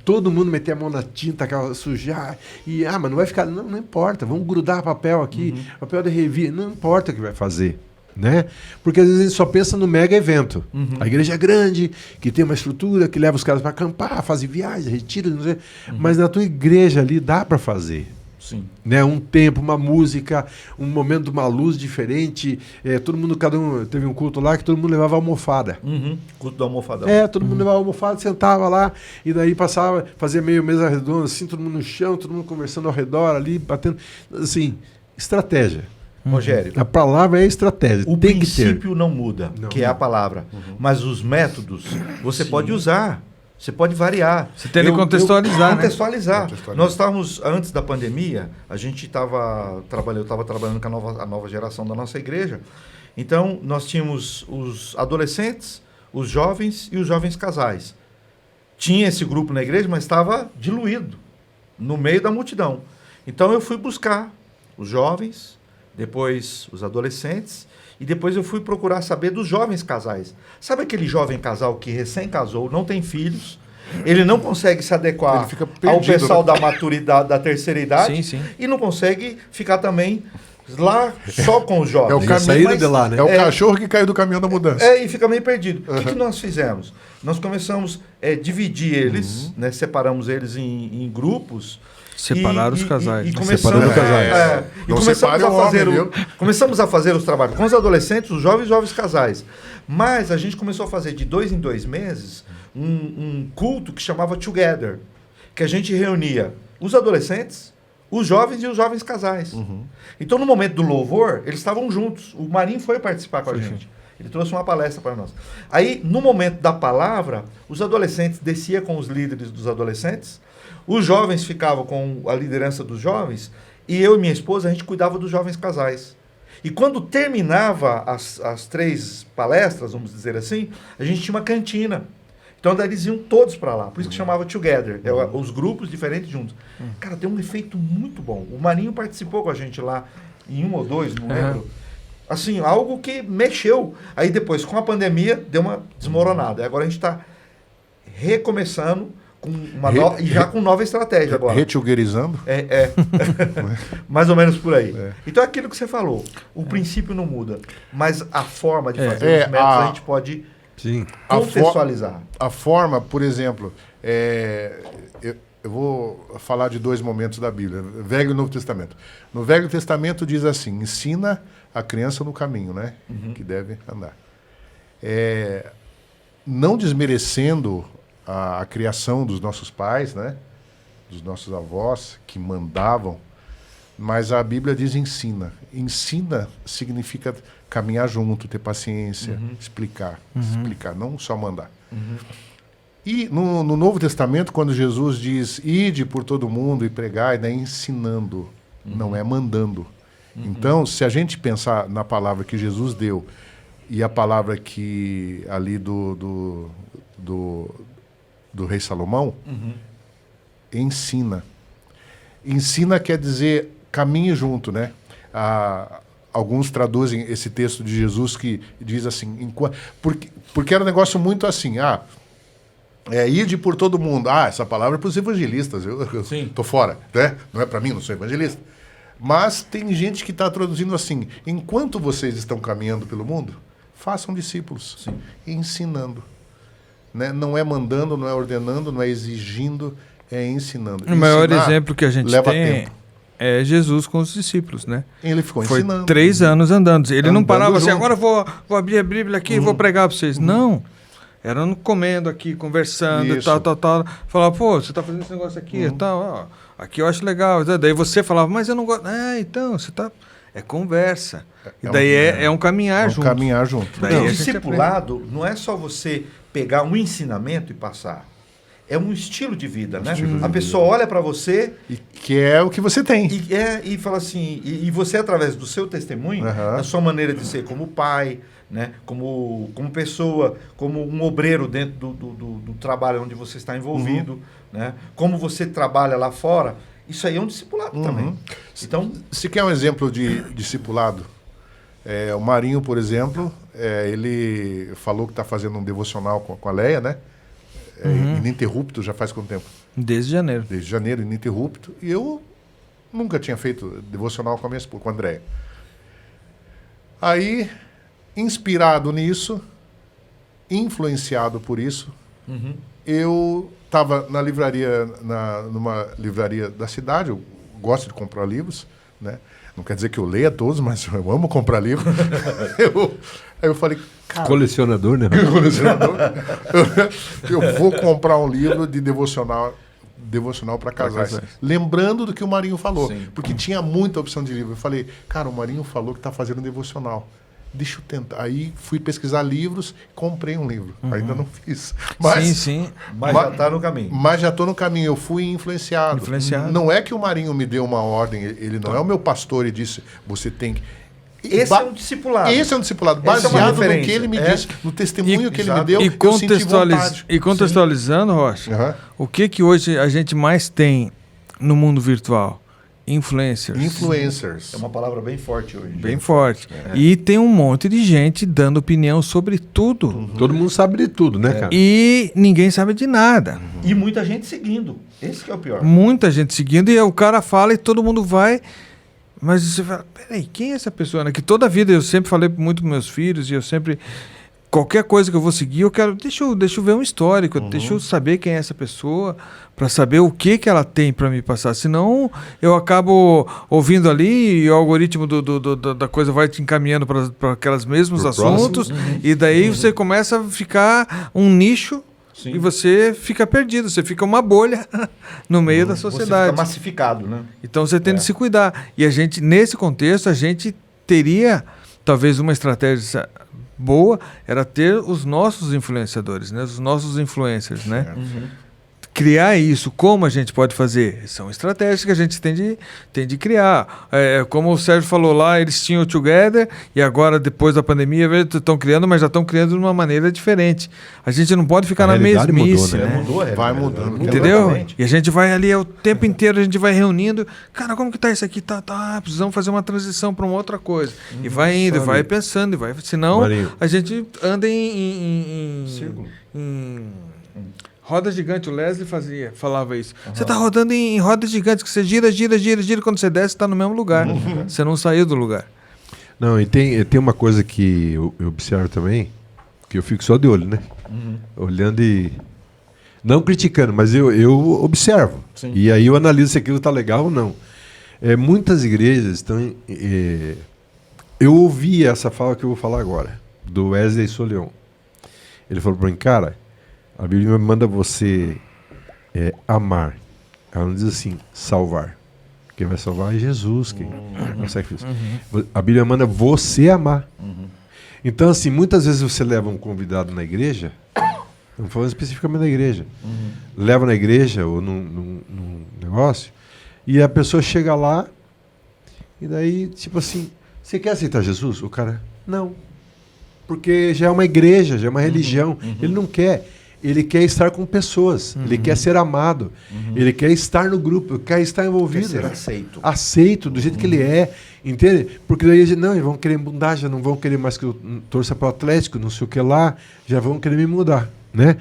Todo mundo meter a mão na tinta, sujar. Mas não vai ficar... Não importa. Vamos grudar papel aqui, papel de revista. Não importa o que vai fazer. Né? Porque às vezes a gente só pensa no mega evento. A igreja é grande, que tem uma estrutura, que leva os caras para acampar, fazer viagem, retiro, não sei. Mas na tua igreja ali dá para fazer. Sim. Né? Um tempo, uma música, um momento, uma luz diferente. Todo mundo, cada um teve um culto lá que todo mundo levava almofada. Culto da almofadão. Todo mundo levava almofada, sentava lá e daí passava, fazia meio mesa redonda, assim, todo mundo no chão, todo mundo conversando ao redor ali, batendo. Assim, estratégia. Rogério, a palavra é estratégia. O tem princípio que ter. não muda, que é a palavra. Mas os métodos você pode usar. Você pode variar. Você tem que contextualizar, né? Contextualizar. Nós estávamos, antes da pandemia, eu estava trabalhando com a nova geração da nossa igreja. Então, nós tínhamos os adolescentes, os jovens e os jovens casais. Tinha esse grupo na igreja, mas estava diluído, no meio da multidão. Então, eu fui buscar os jovens, depois os adolescentes, e depois eu fui procurar saber dos jovens casais. Sabe aquele jovem casal que recém-casou, não tem filhos, ele não consegue se adequar ao pessoal da maturidade, da terceira idade, e não consegue ficar também lá só com os jovens. É o caminho de lá, né? É o cachorro que caiu do caminho da mudança. E fica meio perdido. O que nós fizemos? Nós começamos a dividir eles, né, separamos eles em grupos. Separar os casais. E começamos a fazer os trabalhos com os adolescentes, os jovens casais. Mas a gente começou a fazer de 2 em 2 meses um culto que chamava Together, que a gente reunia os adolescentes, os jovens e os jovens casais. Então, no momento do louvor, eles estavam juntos. O Marinho foi participar com a gente. Ele trouxe uma palestra para nós. Aí, no momento da palavra, os adolescentes desciam com os líderes dos adolescentes, os jovens ficavam com a liderança dos jovens, e eu e minha esposa, a gente cuidava dos jovens casais. E quando terminava as 3 palestras, vamos dizer assim, a gente tinha uma cantina. Então daí eles iam todos para lá, por isso que chamava Together, os grupos diferentes juntos. Cara, tem um efeito muito bom. O Marinho participou com a gente lá em 1 ou 2, não lembro. Assim, algo que mexeu. Aí depois, com a pandemia, deu uma desmoronada. Agora a gente está recomeçando com uma já com nova estratégia agora. Retuguerizando? Mais ou menos por aí. Então é aquilo que você falou. O princípio não muda, mas a forma de fazer os métodos a gente pode contextualizar. A forma, por exemplo, eu vou falar de 2 momentos da Bíblia, Velho e Novo Testamento. No Velho Testamento diz assim, ensina a criança no caminho, né? Que deve andar. Não desmerecendo a criação dos nossos pais, né? Dos nossos avós, que mandavam, mas a Bíblia diz ensina. Ensina significa caminhar junto, ter paciência, explicar, não só mandar. E no Novo Testamento, quando Jesus diz, ide por todo mundo e pregai, é ensinando, não é mandando. Então, se a gente pensar na palavra que Jesus deu e a palavra que ali do rei Salomão, ensina. Ensina quer dizer caminhe junto, né? Alguns traduzem esse texto de Jesus que diz assim, porque era um negócio muito assim, ide por todo mundo. Essa palavra é para os evangelistas, eu tô fora, né? Não é para mim, não sou evangelista. Mas tem gente que está traduzindo assim, enquanto vocês estão caminhando pelo mundo, façam discípulos, ensinando. Né? Não é mandando, não é ordenando, não é exigindo, é ensinando. O maior exemplo que a gente tem é Jesus com os discípulos, né? Ele ficou ensinando. 3 anos andando. Ele não parava assim, agora vou abrir a Bíblia aqui e vou pregar para vocês. Não. Era comendo aqui, conversando e tal. Falava, pô, você está fazendo esse negócio aqui e tal, aqui eu acho legal. Daí você falava, mas eu não gosto. Então, você está... É conversa. E daí é um caminhar junto. Caminhar junto. Daí o discipulado não é só você pegar um ensinamento e passar. É um estilo de vida, né? A pessoa olha para você... E que é o que você tem. E fala assim... E você, através do seu testemunho, da sua maneira de ser como pai, né? Como pessoa, como um obreiro dentro do trabalho onde você está envolvido, né? Como você trabalha lá fora, isso aí é um discipulado também. Então, se quer um exemplo de discipulado, o Marinho, por exemplo, ele falou que está fazendo um devocional com a Leia, né? Ininterrupto, já faz quanto tempo? Desde janeiro. Desde janeiro, ininterrupto. E eu nunca tinha feito devocional com a minha esposa, com a Andréia. Aí, inspirado nisso, influenciado por isso, eu estava na livraria, numa livraria da cidade, eu gosto de comprar livros, né? Não quer dizer que eu leia todos, mas eu amo comprar livro. Aí eu falei, cara... Colecionador, né? Colecionador. Eu vou comprar um livro de devocional para casais. Lembrando do que o Marinho falou. Sim. Porque tinha muita opção de livro. Eu falei, cara, o Marinho falou que está fazendo devocional. Deixa eu tentar. Aí fui pesquisar livros, comprei um livro. Ainda não fiz. Mas, sim. Mas já está no caminho. Mas já estou no caminho. Eu fui influenciado. Não é que o Marinho me deu uma ordem. Ele não é o meu pastor e disse, você tem que... Esse é um discipulado. Esse é um discipulado, baseado no que ele me disse, no testemunho que ele me deu, que eu senti vontade. E contextualizando, Rocha, o que hoje a gente mais tem no mundo virtual? Influencers. É uma palavra bem forte hoje. Bem forte. E tem um monte de gente dando opinião sobre tudo. Todo mundo sabe de tudo, né, cara? E ninguém sabe de nada. E muita gente seguindo. Esse que é o pior. Muita gente seguindo e o cara fala e todo mundo vai... Mas você fala, peraí, quem é essa pessoa? Né? Que toda a vida eu sempre falei muito para meus filhos e eu sempre... Qualquer coisa que eu vou seguir, eu quero... Deixa eu ver um histórico, deixa eu saber quem é essa pessoa, para saber o que ela tem para me passar. Senão, eu acabo ouvindo ali e o algoritmo da coisa vai te encaminhando para aqueles mesmos assuntos. E daí você começa a ficar um nicho. Sim. E você fica perdido, você fica uma bolha no meio da sociedade. Você fica massificado, né? Então você tem de se cuidar. E a gente, nesse contexto, a gente teria talvez uma estratégia boa era ter os nossos influenciadores, né? Os nossos influencers, né? Criar isso, como a gente pode fazer? São estratégias que a gente tem de criar. Como o Sérgio falou lá, eles tinham o Together e agora, depois da pandemia, estão criando, mas já estão criando de uma maneira diferente. A gente não pode ficar na mesmice, mudou, né? Mudou, vai mudando. Entendeu? E a gente vai ali o tempo inteiro, a gente vai reunindo. Cara, como que tá isso aqui? Tá, precisamos fazer uma transição para uma outra coisa. E vai indo, vai pensando, e vai. Senão, Marinho. a gente anda em roda gigante. O Leslie falava isso. Você tá rodando em roda gigante, que você gira, quando você desce, está no mesmo lugar. Você não saiu do lugar. Não, e tem uma coisa que eu observo também, que eu fico só de olho, né? Olhando e... Não criticando, mas eu observo. Sim. E aí eu analiso se aquilo está legal ou não. Muitas igrejas estão... eu ouvi essa fala que eu vou falar agora, do Wesley Soleon. Ele falou para mim, cara, a Bíblia manda você amar. Ela não diz assim, salvar. Quem vai salvar é Jesus. Quem vai sacrifício. A Bíblia manda você amar. Então, assim, muitas vezes você leva um convidado na igreja, não falando especificamente na igreja, leva na igreja ou num negócio, e a pessoa chega lá, e daí, tipo assim, você quer aceitar Jesus? O cara, não. Porque já é uma igreja, já é uma religião. Ele não quer. Ele quer estar com pessoas, ele quer ser amado, ele quer estar no grupo, quer estar envolvido. Quer ser aceito. Aceito, do jeito que ele é, entende? Porque daí eles vão querer mudar, já não vão querer mais que eu torça para o Atlético, não sei o que lá, já vão querer me mudar, né?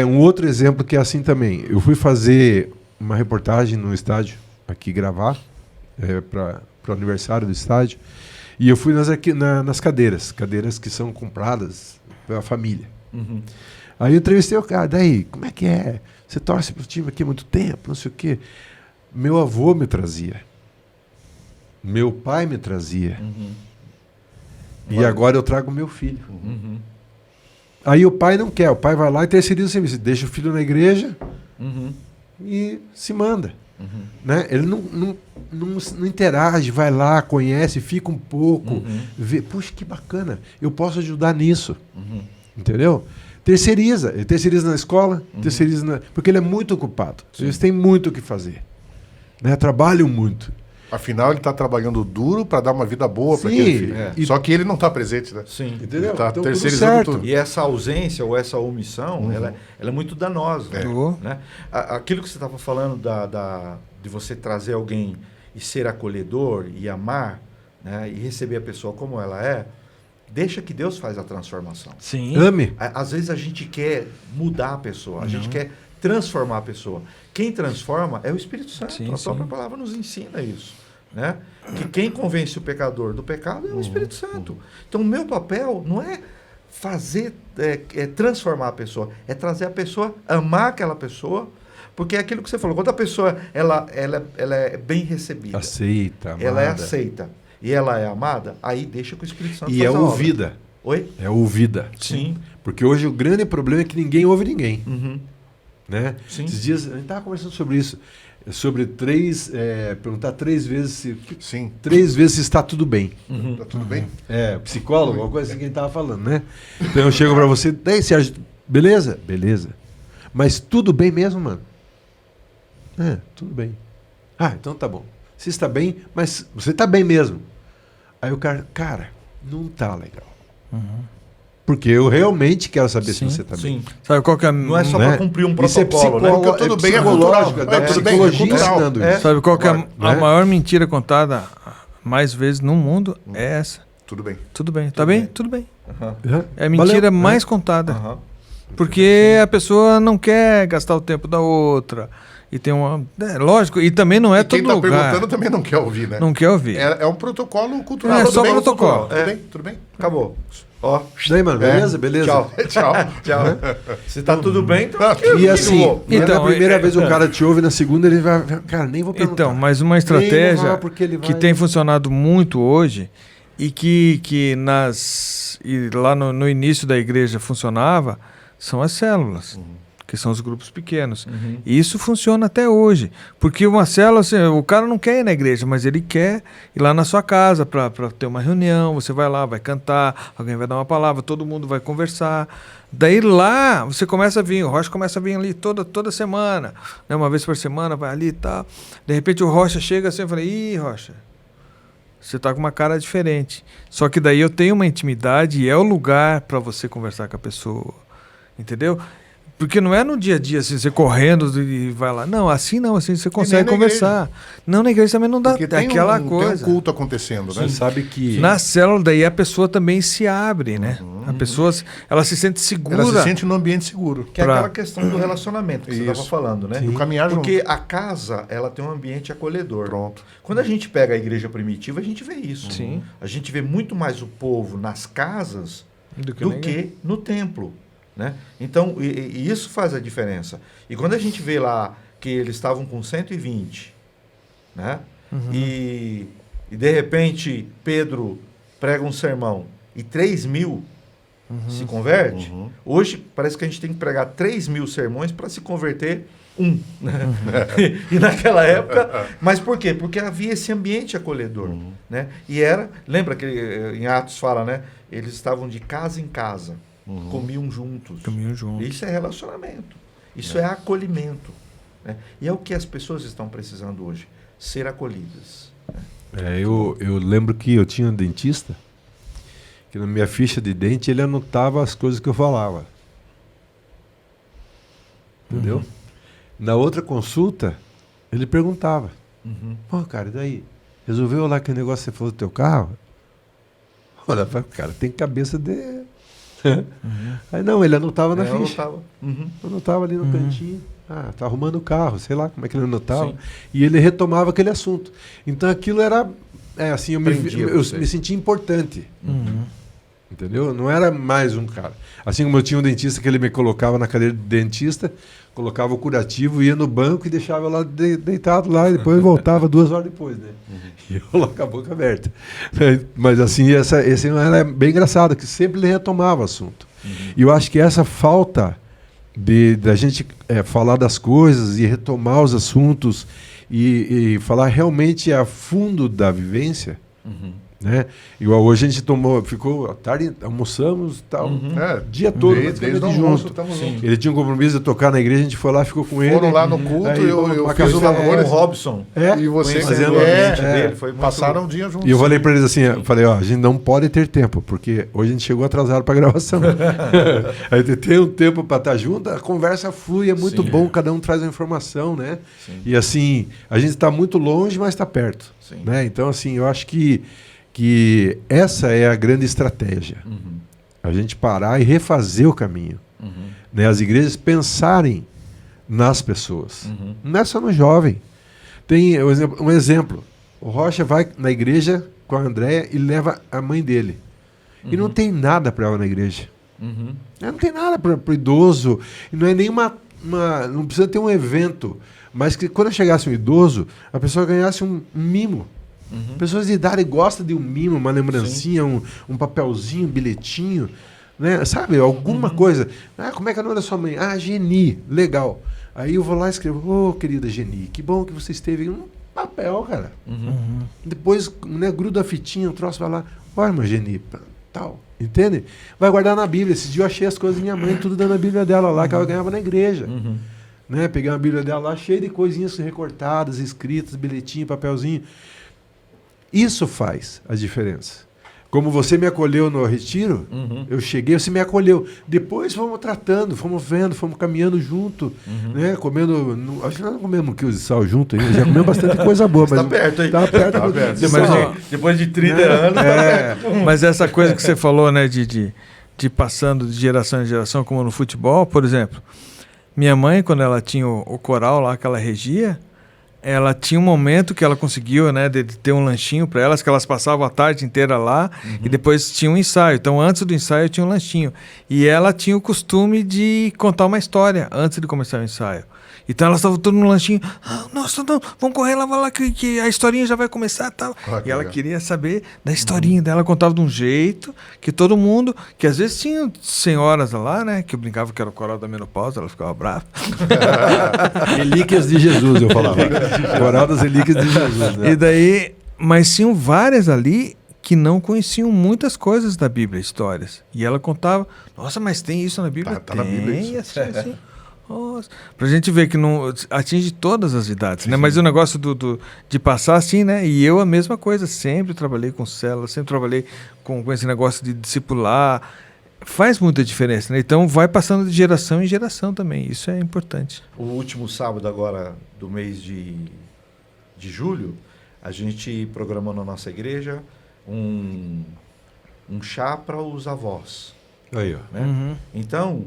Um outro exemplo que é assim também, eu fui fazer uma reportagem no estádio, aqui gravar, para o aniversário do estádio, e eu fui nas cadeiras que são compradas pela família. Aí eu entrevistei o cara, daí, como é que é? Você torce pro time aqui há muito tempo, não sei o quê. Meu avô me trazia. Meu pai me trazia. E agora eu trago meu filho. Aí o pai não quer, o pai vai lá e terceiriza o serviço. Deixa o filho na igreja e se manda. Né? Ele não interage, vai lá, conhece, fica um pouco, vê, puxa, que bacana, eu posso ajudar nisso. Entendeu? Terceiriza. Ele terceiriza na escola, terceiriza porque ele é muito ocupado. Eles têm muito o que fazer. Né? Trabalham muito. Afinal, ele está trabalhando duro para dar uma vida boa para aquele filho. Só que ele não está presente, né? Sim. Entendeu? Ele está então, terceirizando tudo. E essa ausência ou essa omissão, ela é muito danosa. Né? Aquilo que você estava falando de você trazer alguém e ser acolhedor e amar, né? E receber a pessoa como ela é, deixa que Deus faz a transformação. Sim. Ame. Às vezes a gente quer mudar a pessoa, a gente quer transformar a pessoa. Quem transforma é o Espírito Santo. A própria palavra nos ensina isso. Né? Que quem convence o pecador do pecado é o Espírito Santo. Então, o meu papel não é fazer, transformar a pessoa, é trazer a pessoa, amar aquela pessoa, porque é aquilo que você falou, quando a pessoa ela é bem recebida, aceita, amada. Ela é aceita e ela é amada, aí deixa que o Espírito Santo e faça é ouvida. Oi? É ouvida. Sim. Porque hoje o grande problema é que ninguém ouve ninguém. Né? Sim. Esses dias a gente estava conversando sobre isso. Sobre perguntar 3 vezes se 3 vezes se está tudo bem. Está tudo bem? Psicólogo, alguma coisa assim que a gente estava falando, né? Então eu chego para você, daí Sérgio, beleza? Beleza. Mas tudo bem mesmo, mano? Tudo bem. Então tá bom. Você está bem, mas você está bem mesmo. Aí o cara, não tá legal. Porque eu realmente quero saber se você está bem. Sabe qual que é, não é só para cumprir um protocolo, né? Porque tudo bem é cultural. Psicologia ensinando isso. Sabe qual que é a maior mentira contada mais vezes no mundo? É essa. Tudo bem. Tudo bem. Tá bem? Tudo bem. É a mentira mais contada. Porque a pessoa não quer gastar o tempo da outra. E tem uma... lógico, e também não é todo lugar. Quem está perguntando também não quer ouvir, né? Não quer ouvir. É um protocolo cultural. É só protocolo. Tudo bem? Acabou. Ó. Daí, mano, beleza? Tchau. Se tá tudo bem, então... E assim, na primeira vez o cara te ouve, na segunda ele vai... Cara, nem vou perguntar. Então, mas uma estratégia que tem funcionado muito hoje e que lá no início da igreja funcionava, são as células. que são os grupos pequenos. E isso funciona até hoje. Porque uma célula, assim, o cara não quer ir na igreja, mas ele quer ir lá na sua casa para ter uma reunião, você vai lá, vai cantar, alguém vai dar uma palavra, todo mundo vai conversar. Daí lá, você começa a vir, o Rocha começa a vir ali toda semana, né? Uma vez por semana, vai ali e tal. De repente o Rocha chega assim, eu falei, ih, Rocha, você tá com uma cara diferente. Só que daí eu tenho uma intimidade e é o lugar para você conversar com a pessoa, entendeu? Porque não é no dia a dia, assim, você correndo e vai lá. Não, assim você consegue conversar. Não, na igreja também não dá aquela coisa. Tem um culto acontecendo, né? Você sabe que... Na célula, daí a pessoa também se abre, né? A pessoa, ela se sente segura. Ela se sente num ambiente seguro. Que é aquela questão do relacionamento que você estava falando, né? Do caminhar junto. Porque a casa, ela tem um ambiente acolhedor. Pronto. Quando a gente pega a igreja primitiva, a gente vê isso. Sim. A gente vê muito mais o povo nas casas do que no templo. Né? Então, e isso faz a diferença. E quando a gente vê lá que eles estavam com 120, né? E de repente Pedro prega um sermão e 3.000 se converte, hoje parece que a gente tem que pregar 3.000 sermões para se converter um. E naquela época, mas por quê? Porque havia esse ambiente acolhedor. Né? E lembra que em Atos fala, né? Eles estavam de casa em casa. Comiam juntos. Isso é relacionamento. Isso é acolhimento. Né? E é o que as pessoas estão precisando hoje. Ser acolhidas. Né? Eu lembro que eu tinha um dentista que na minha ficha de dente ele anotava as coisas que eu falava. Entendeu? Na outra consulta, ele perguntava. Pô, cara, e daí? Resolveu lá aquele negócio que você falou do teu carro? Olha, cara, tem cabeça de... Aí não, ele anotava na ficha. Anotava ali no cantinho. Tá arrumando o carro, sei lá como é que ele anotava. Sim. E ele retomava aquele assunto. Então aquilo era... assim, eu me sentia importante. Entendeu? Não era mais um cara. Assim como eu tinha um dentista que ele me colocava na cadeira de dentista, colocava o curativo, ia no banco e deixava lá deitado lá, e depois voltava 2 horas depois, né? E eu lá com a boca aberta. Mas assim, esse era bem engraçado, que sempre ele retomava o assunto. E eu acho que essa falta da gente falar das coisas e retomar os assuntos e falar realmente a fundo da vivência, né? Igual hoje a gente ficou à tarde, almoçamos tal, dia todo, desde o almoço, ele tinha um compromisso de tocar na igreja, a gente foi lá, ficou com ele. Foram lá no culto, aí, eu fiz o namoro, o Robson. E você fazendo dele, foi passaram um dia juntos. E eu falei para eles assim, a gente não pode ter tempo, porque hoje a gente chegou atrasado para a gravação. Aí tem um tempo para estar junto, a conversa flui, é muito bom, cada um traz a informação, né? Sim. E assim, a gente está muito longe, mas está perto. Né? Então, assim, eu acho que essa é a grande estratégia. A gente parar e refazer o caminho. Né? As igrejas pensarem nas pessoas. Não é só no jovem. Tem um exemplo. O Rocha vai na igreja com a Andréia e leva a mãe dele. E não tem nada para ela na igreja. Não tem nada para o idoso. E não é nenhuma... não precisa ter um evento. Mas que quando chegasse um idoso, a pessoa ganhasse um mimo. Pessoas de idade gostam de um mimo, uma lembrancinha, um papelzinho, um bilhetinho, né? Sabe, alguma coisa. Como é que é o nome da sua mãe? Geni, legal. Aí eu vou lá e escrevo, querida Geni, que bom que você esteve um papel, cara. Depois, né, gruda a fitinha, o troço vai lá, olha, irmã Geni, tal, entende? Vai guardar na Bíblia. Esse dia eu achei as coisas da minha mãe, tudo dando a Bíblia dela lá, que ela ganhava na igreja. Né? Peguei uma Bíblia dela lá, cheia de coisinhas recortadas, escritas, bilhetinho, papelzinho. Isso faz a diferença. Como você me acolheu no retiro, eu cheguei, você me acolheu. Depois fomos tratando, fomos vendo, fomos caminhando junto, né? Comendo. Acho que nós não comemos um quilo de sal junto ainda, já comemos bastante coisa boa. Mas está perto aí. Está perto. Tá perto. Depois de 30 anos. Mas essa coisa que você falou, né, de passando de geração em geração, como no futebol, por exemplo. Minha mãe, quando ela tinha o coral lá que ela regia, ela tinha um momento que ela conseguiu, né, de ter um lanchinho para elas, que elas passavam a tarde inteira lá e depois tinha um ensaio. Então, antes do ensaio, tinha um lanchinho. E ela tinha o costume de contar uma história antes de começar o ensaio. Então elas estavam todas no lanchinho. Nossa, não, vamos correr lá que a historinha já vai começar e tal. E ela queria saber da historinha dela. Ela contava de um jeito que todo mundo... Que às vezes tinha senhoras lá, né? Que eu brincava que era o coral da menopausa. Ela ficava brava. Relíquias de Jesus, eu falava. Coral das Relíquias de Jesus, né? E daí... Mas tinham várias ali que não conheciam muitas coisas da Bíblia, histórias. E ela contava, nossa, mas tem isso na Bíblia? Tá na Bíblia isso. Assim. Nossa. Pra gente ver que não atinge todas as idades, né? Mas o negócio de passar assim, né? E eu a mesma coisa, sempre trabalhei com células, sempre trabalhei com esse negócio de discipular. Faz muita diferença, né? Então vai passando de geração em geração também, isso é importante. O último sábado agora do mês de julho, a gente programou na nossa igreja um chá para os avós. Aí, ó. Né? Então,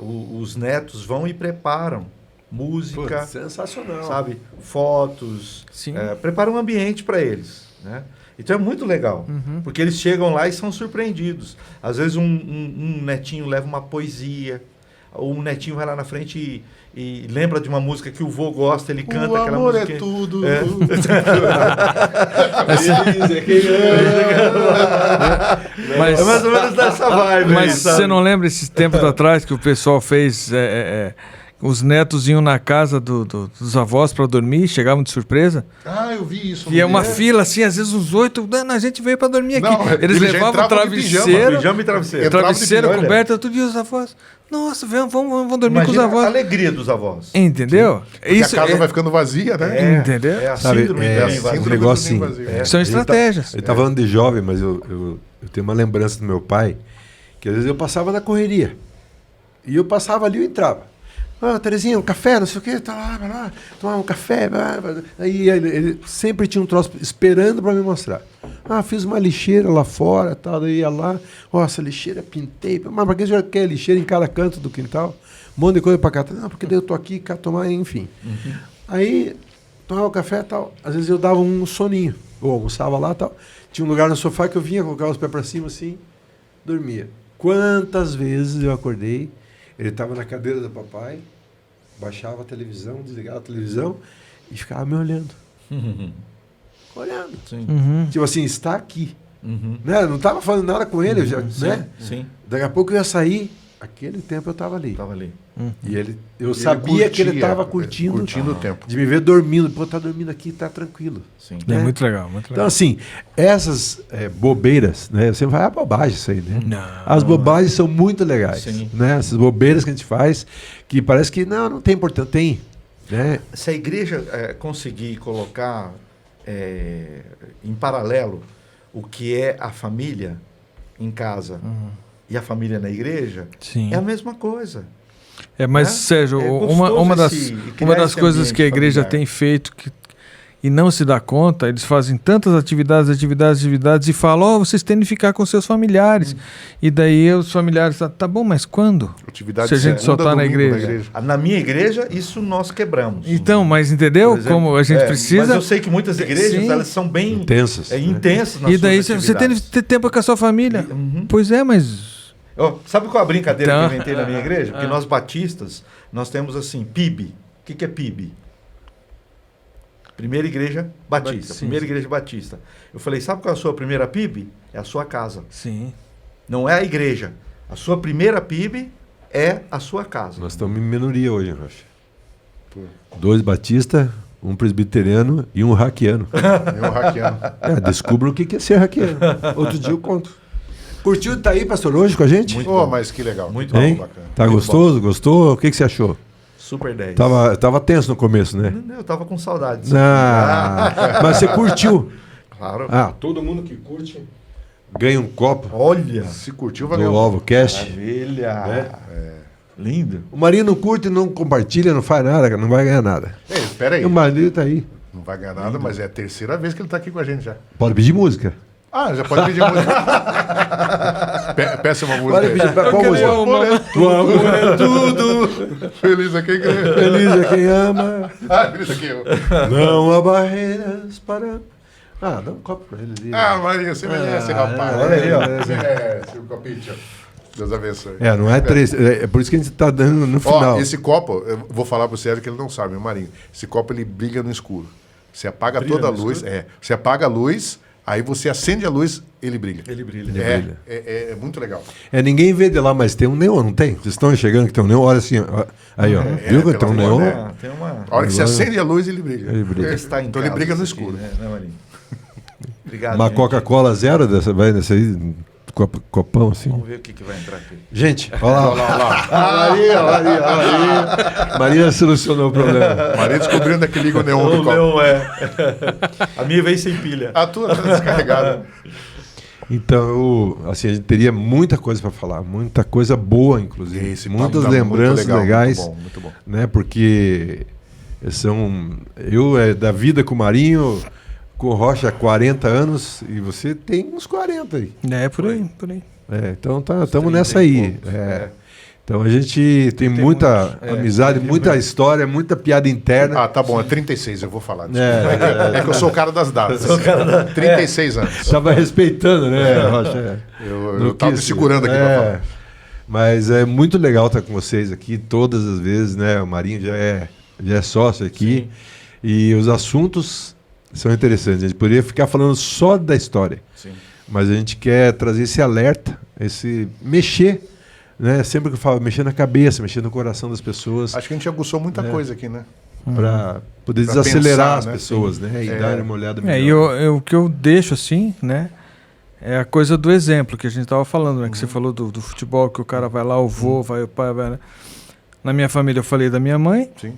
os netos vão e preparam música. Putz, sensacional. Sabe? Fotos. Preparam um ambiente para eles. Né? Então é muito legal. Porque eles chegam lá e são surpreendidos. Às vezes um netinho leva uma poesia. Ou um netinho vai lá na frente e lembra de uma música que o vô gosta, ele canta aquela música. O amor é tudo. Mas, é mais ou menos dessa vibe. Mas você não lembra esses tempos atrás que o pessoal fez... os netos iam na casa dos avós para dormir, chegavam de surpresa. Eu vi isso. E é uma fila assim, às vezes uns 8, a gente veio para dormir aqui. Eles levavam o travesseiro, pijama e travesseiro. Travesseiro, coberta, tudo, e os avós. Nossa, vamos dormir. Imagina com os avós. A alegria dos avós. Entendeu? Isso, a casa vai ficando vazia, né? Entendeu? É a síndrome um negócio assim. São estratégias. Ele tá falando de jovem, mas eu tenho uma lembrança do meu pai, que às vezes eu passava na correria. E eu passava ali e entrava. Terezinha, um café, não sei o quê, tá lá, vai lá, tomar um café. Aí ele sempre tinha um troço esperando para me mostrar. Fiz uma lixeira lá fora, tal, daí ia lá, essa lixeira pintei, mas para que você quer lixeira em cada canto do quintal? Um monte de coisa para cá. Não, porque daí eu tô aqui, cá tomar, enfim. Aí, tomava o café e tal, às vezes eu dava um soninho, ou almoçava lá e tal, tinha um lugar no sofá que eu vinha, colocava os pés para cima assim, dormia. Quantas vezes eu acordei, ele estava na cadeira do papai, baixava a televisão, desligava a televisão e ficava me olhando. Olhando. Sim. Tipo assim, está aqui. Né? Não estava falando nada com ele, né? Sim. Daqui a pouco eu ia sair, aquele tempo eu estava ali. E eu sabia curtia, que ele estava curtindo o tempo. De me ver dormindo. Pô, tá dormindo aqui, tá tranquilo. Sim. Né? É muito legal, muito legal. Então, assim, essas bobeiras, né? Você vai, bobagem isso aí, né? Não. As bobagens são muito legais. Sim. Né? Essas bobeiras que a gente faz, que parece que não tem importância. Tem. Né? Se a igreja conseguir colocar em paralelo o que é a família em casa e a família na igreja, é a mesma coisa. Mas, Sérgio, uma das coisas que a igreja tem feito e não se dá conta, eles fazem tantas atividades e falam, vocês têm de ficar com seus familiares. E daí os familiares, tá bom, mas quando? Se a gente só está na igreja. Na minha igreja, isso nós quebramos. Então, mas entendeu exemplo, como a gente precisa... Mas eu sei que muitas igrejas, elas são bem... Intensas. Intensas nas E daí suas você tem de ter tempo com a sua família. Pois é, mas... Sabe qual é a brincadeira que eu inventei na minha igreja? Porque nós batistas, nós temos assim, PIB. O que é PIB? Primeira Igreja Batista. Primeira Igreja Batista. Eu falei, sabe qual é a sua primeira PIB? É a sua casa. Sim. Não é a igreja. A sua primeira PIB é a sua casa. Nós estamos em minoria hoje, Rocha. 2 batistas, um presbiteriano e um hackeano. Descubram o que é ser hackeano. Outro dia eu conto. Curtiu? Tá aí, pastor, hoje com a gente? Muito bom. Mas que legal. Muito bom, bacana. Tá muito gostoso? Bom. Gostou? O que você achou? Super 10. Tava tenso no começo, né? Eu tava com saudade. Mas você curtiu? Claro. Todo mundo que curte ganha um copo. Olha. Se curtiu, vai ganhar do OvoCast. Maravilha. Lindo. O marido não curte, não compartilha, não faz nada, não vai ganhar nada. Espera aí. E o marido tá aí. Não vai ganhar nada, mas é a terceira vez que ele tá aqui com a gente já. Pode pedir música. Já pode pedir música. Peça uma música. Pode pedir qual música? Tu amor é tudo. Feliz é quem ganha. Feliz é quem ama. Feliz é quem ama. Não há barreiras para... dá um copo pra ele ali. Maria, você merece, rapaz. Olha aí, ó. Você merece o copinho. Deus abençoe. Não é 3. É por isso que a gente está dando no final. Esse copo, eu vou falar para o Sérgio que ele não sabe, o Marinho. Esse copo ele brilha no escuro. Você apaga toda a luz. Você apaga a luz, aí você acende a luz, ele brilha. Ele brilha. É muito legal. Ninguém vê de lá, mas tem um neon, não tem? Vocês estão enxergando que tem um neon? Olha assim, ó. Aí, ó. Viu que tem um neon? Tem uma... A hora que você acende a luz, ele brilha. Então ele brilha no escuro. Né, Marinho? Obrigado. Uma Coca-Cola zero vai nessa aí? Copão assim. Vamos ver o que vai entrar aqui. Gente, olha lá. Maria solucionou o problema. Maria descobriu onde é que liga o neon do copo. Não é. A minha veio sem pilha. A tua está descarregada. Então, a gente teria muita coisa para falar, muita coisa boa, inclusive. Muitas lembranças legais. Muito bom. Né, porque eu da vida com o Marinho, com o Rocha há 40 anos, e você tem uns 40 aí. Por aí. Então estamos nessa aí. Então a gente tem muita amizade, muita história, muita piada interna. Tá bom, é 36, eu vou falar. É que eu sou o cara das datas. 36 anos. Estava respeitando, né, Rocha? Eu estava me segurando aqui para falar. Mas é muito legal estar com vocês aqui todas as vezes, né? O Marinho já é sócio aqui. Sim. E os assuntos são interessantes. A gente poderia ficar falando só da história. Sim. Mas a gente quer trazer esse alerta, esse mexer, né? Sempre que eu falo, mexer na cabeça, mexer no coração das pessoas. Acho que a gente aguçou muita coisa aqui, né? Para poder desacelerar as pessoas, né? E dar uma olhada melhor. O que eu deixo assim, né? É a coisa do exemplo que a gente estava falando, né? Que você falou do futebol, que o cara vai lá, o vô, vai o pai, vai, né? Na minha família eu falei da minha mãe. Sim.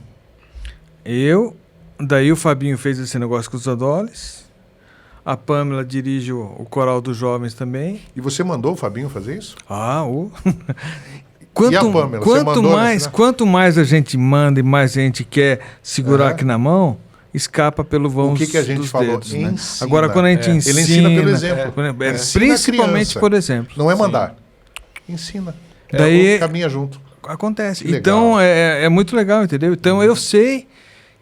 Daí o Fabinho fez esse negócio com os Adoles. A Pâmela dirige o Coral dos Jovens também. E você mandou o Fabinho fazer isso? E a Pâmela? Quanto mais a gente manda e mais a gente quer segurar aqui na mão, escapa pelo vão dos dedos. O que a gente falou? Dedos, né? Agora, quando a gente ensina... Ele ensina pelo exemplo. Principalmente por exemplo. Não é mandar. Ensina. Daí caminha junto. Acontece. Então, é muito legal, entendeu? Então, eu sei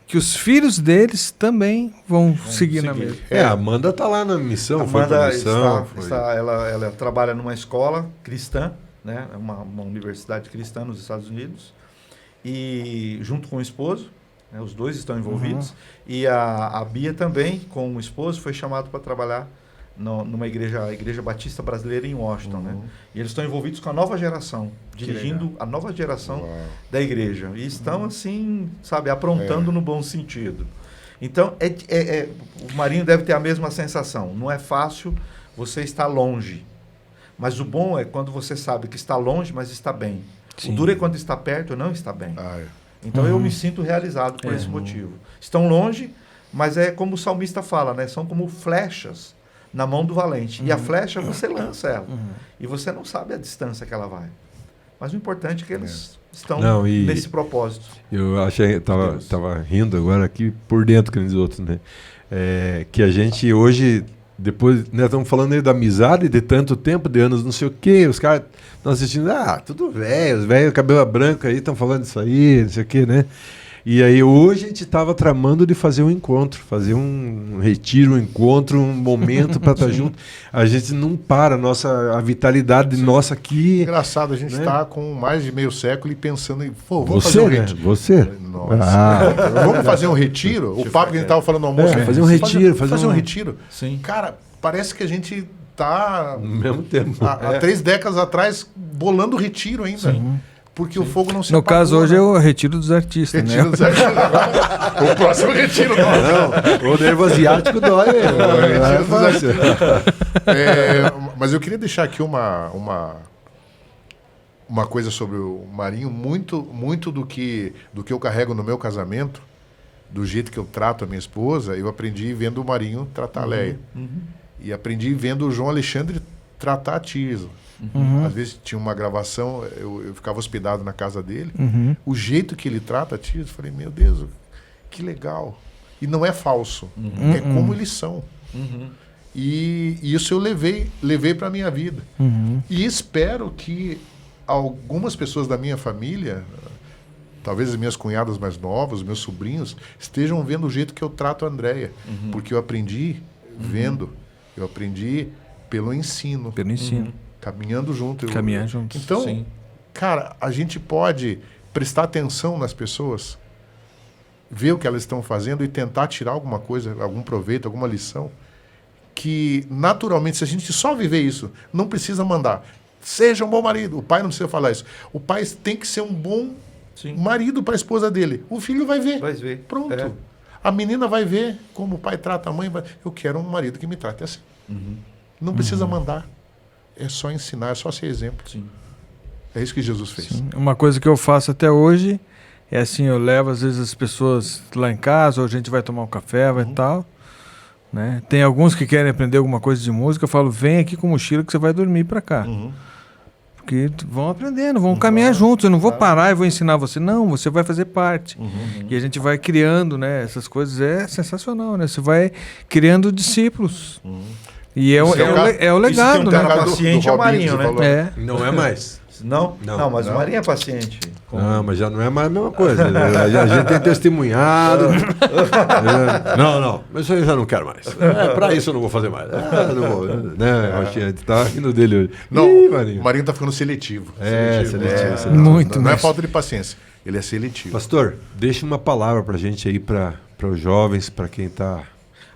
que os filhos deles também vão seguir na mesma. A Amanda está lá na missão. Amanda ela trabalha numa escola cristã, né? Uma universidade cristã nos Estados Unidos, e junto com o esposo, né? Os dois estão envolvidos, e a Bia também, com o esposo, foi chamado para trabalhar numa igreja, a Igreja Batista Brasileira em Washington, né? E eles estão envolvidos com a nova geração, dirigindo a nova geração da igreja. E estão, assim, sabe, aprontando no bom sentido. Então, o Marinho deve ter a mesma sensação. Não é fácil você estar longe. Mas o bom é quando você sabe que está longe, mas está bem. Sim. O duro é quando está perto e não está bem. Então, eu me sinto realizado por esse motivo. Estão longe, mas é como o salmista fala, né? São como flechas na mão do valente. E a flecha, você lança ela. E você não sabe a distância que ela vai. Mas o importante é que eles estão nesse propósito. Eu achei, estava rindo agora aqui por dentro, que os outros, né? Que a gente hoje, depois, né, estamos falando aí da amizade de tanto tempo, de anos, não sei o quê, os caras estão assistindo, tudo velho, os velhos, cabelo branco aí, estão falando isso aí, não sei o quê, né? E aí hoje a gente estava tramando de fazer um encontro, fazer um retiro, um encontro, um momento para estar junto. A gente não para, a vitalidade nossa aqui... Engraçado, a gente está com mais de meio século e pensando em... vamos fazer um retiro. Você? Nossa. Vamos fazer um retiro? O papo que a gente estava falando no almoço. Fazer um retiro. Fazer um retiro? Sim. Cara, parece que a gente está... No mesmo tempo. Há 3 décadas atrás, bolando retiro ainda. Sim. Porque o fogo não se apagou. No caso, hoje é o retiro dos artistas, retiro dos artistas. O próximo retiro. O nervo asiático dói. Mas eu queria deixar aqui uma coisa sobre o Marinho. Muito do que eu carrego no meu casamento, do jeito que eu trato a minha esposa, eu aprendi vendo o Marinho tratar a Leia. E aprendi vendo o João Alexandre tratar a Tirso. Às vezes tinha uma gravação, eu ficava hospedado na casa dele. O jeito que ele trata a Tirso, eu falei, meu Deus, que legal. E não é falso, é como eles são. E isso eu levei para a minha vida. E espero que algumas pessoas da minha família, talvez as minhas cunhadas mais novas, meus sobrinhos, estejam vendo o jeito que eu trato a Andréia. Porque eu aprendi vendo, eu aprendi pelo ensino. Caminhando junto. Caminhar juntos. Então, Sim. cara, a gente pode prestar atenção nas pessoas, ver o que elas estão fazendo e tentar tirar alguma coisa, algum proveito, alguma lição, que naturalmente, se a gente só viver isso, não precisa mandar. Seja um bom marido. O pai não precisa falar isso. O pai tem que ser um bom marido para a esposa dele. O filho vai ver. Vai ver. Pronto. A menina vai ver como o pai trata a mãe. Eu quero um marido que me trate assim. Não precisa mandar. É só ensinar, é só ser exemplo. Sim. É isso que Jesus fez. Sim. Uma coisa que eu faço até hoje é assim, eu levo às vezes as pessoas lá em casa, ou a gente vai tomar um café, vai tal, né? Tem alguns que querem aprender alguma coisa de música, eu falo, vem aqui com mochila que você vai dormir para cá. Porque vão aprendendo, vão caminhar juntos, eu não vou parar e vou ensinar você, não, você vai fazer parte. E a gente vai criando, né, essas coisas, é sensacional, né? Você vai criando discípulos. E é o legado, né? O paciente é o Marinho, né? Não é mais. Não, mas o Marinho é paciente. Não, mas já não é mais a mesma coisa. A gente tem testemunhado. Não, mas isso eu já não quero mais. Pra isso eu não vou fazer mais. Não vou, né? A gente tá rindo dele hoje. Não, o Marinho tá ficando seletivo. Seletivo. Muito. Não é falta de paciência, ele é seletivo. Pastor, deixa uma palavra pra gente aí, para os jovens, para quem tá...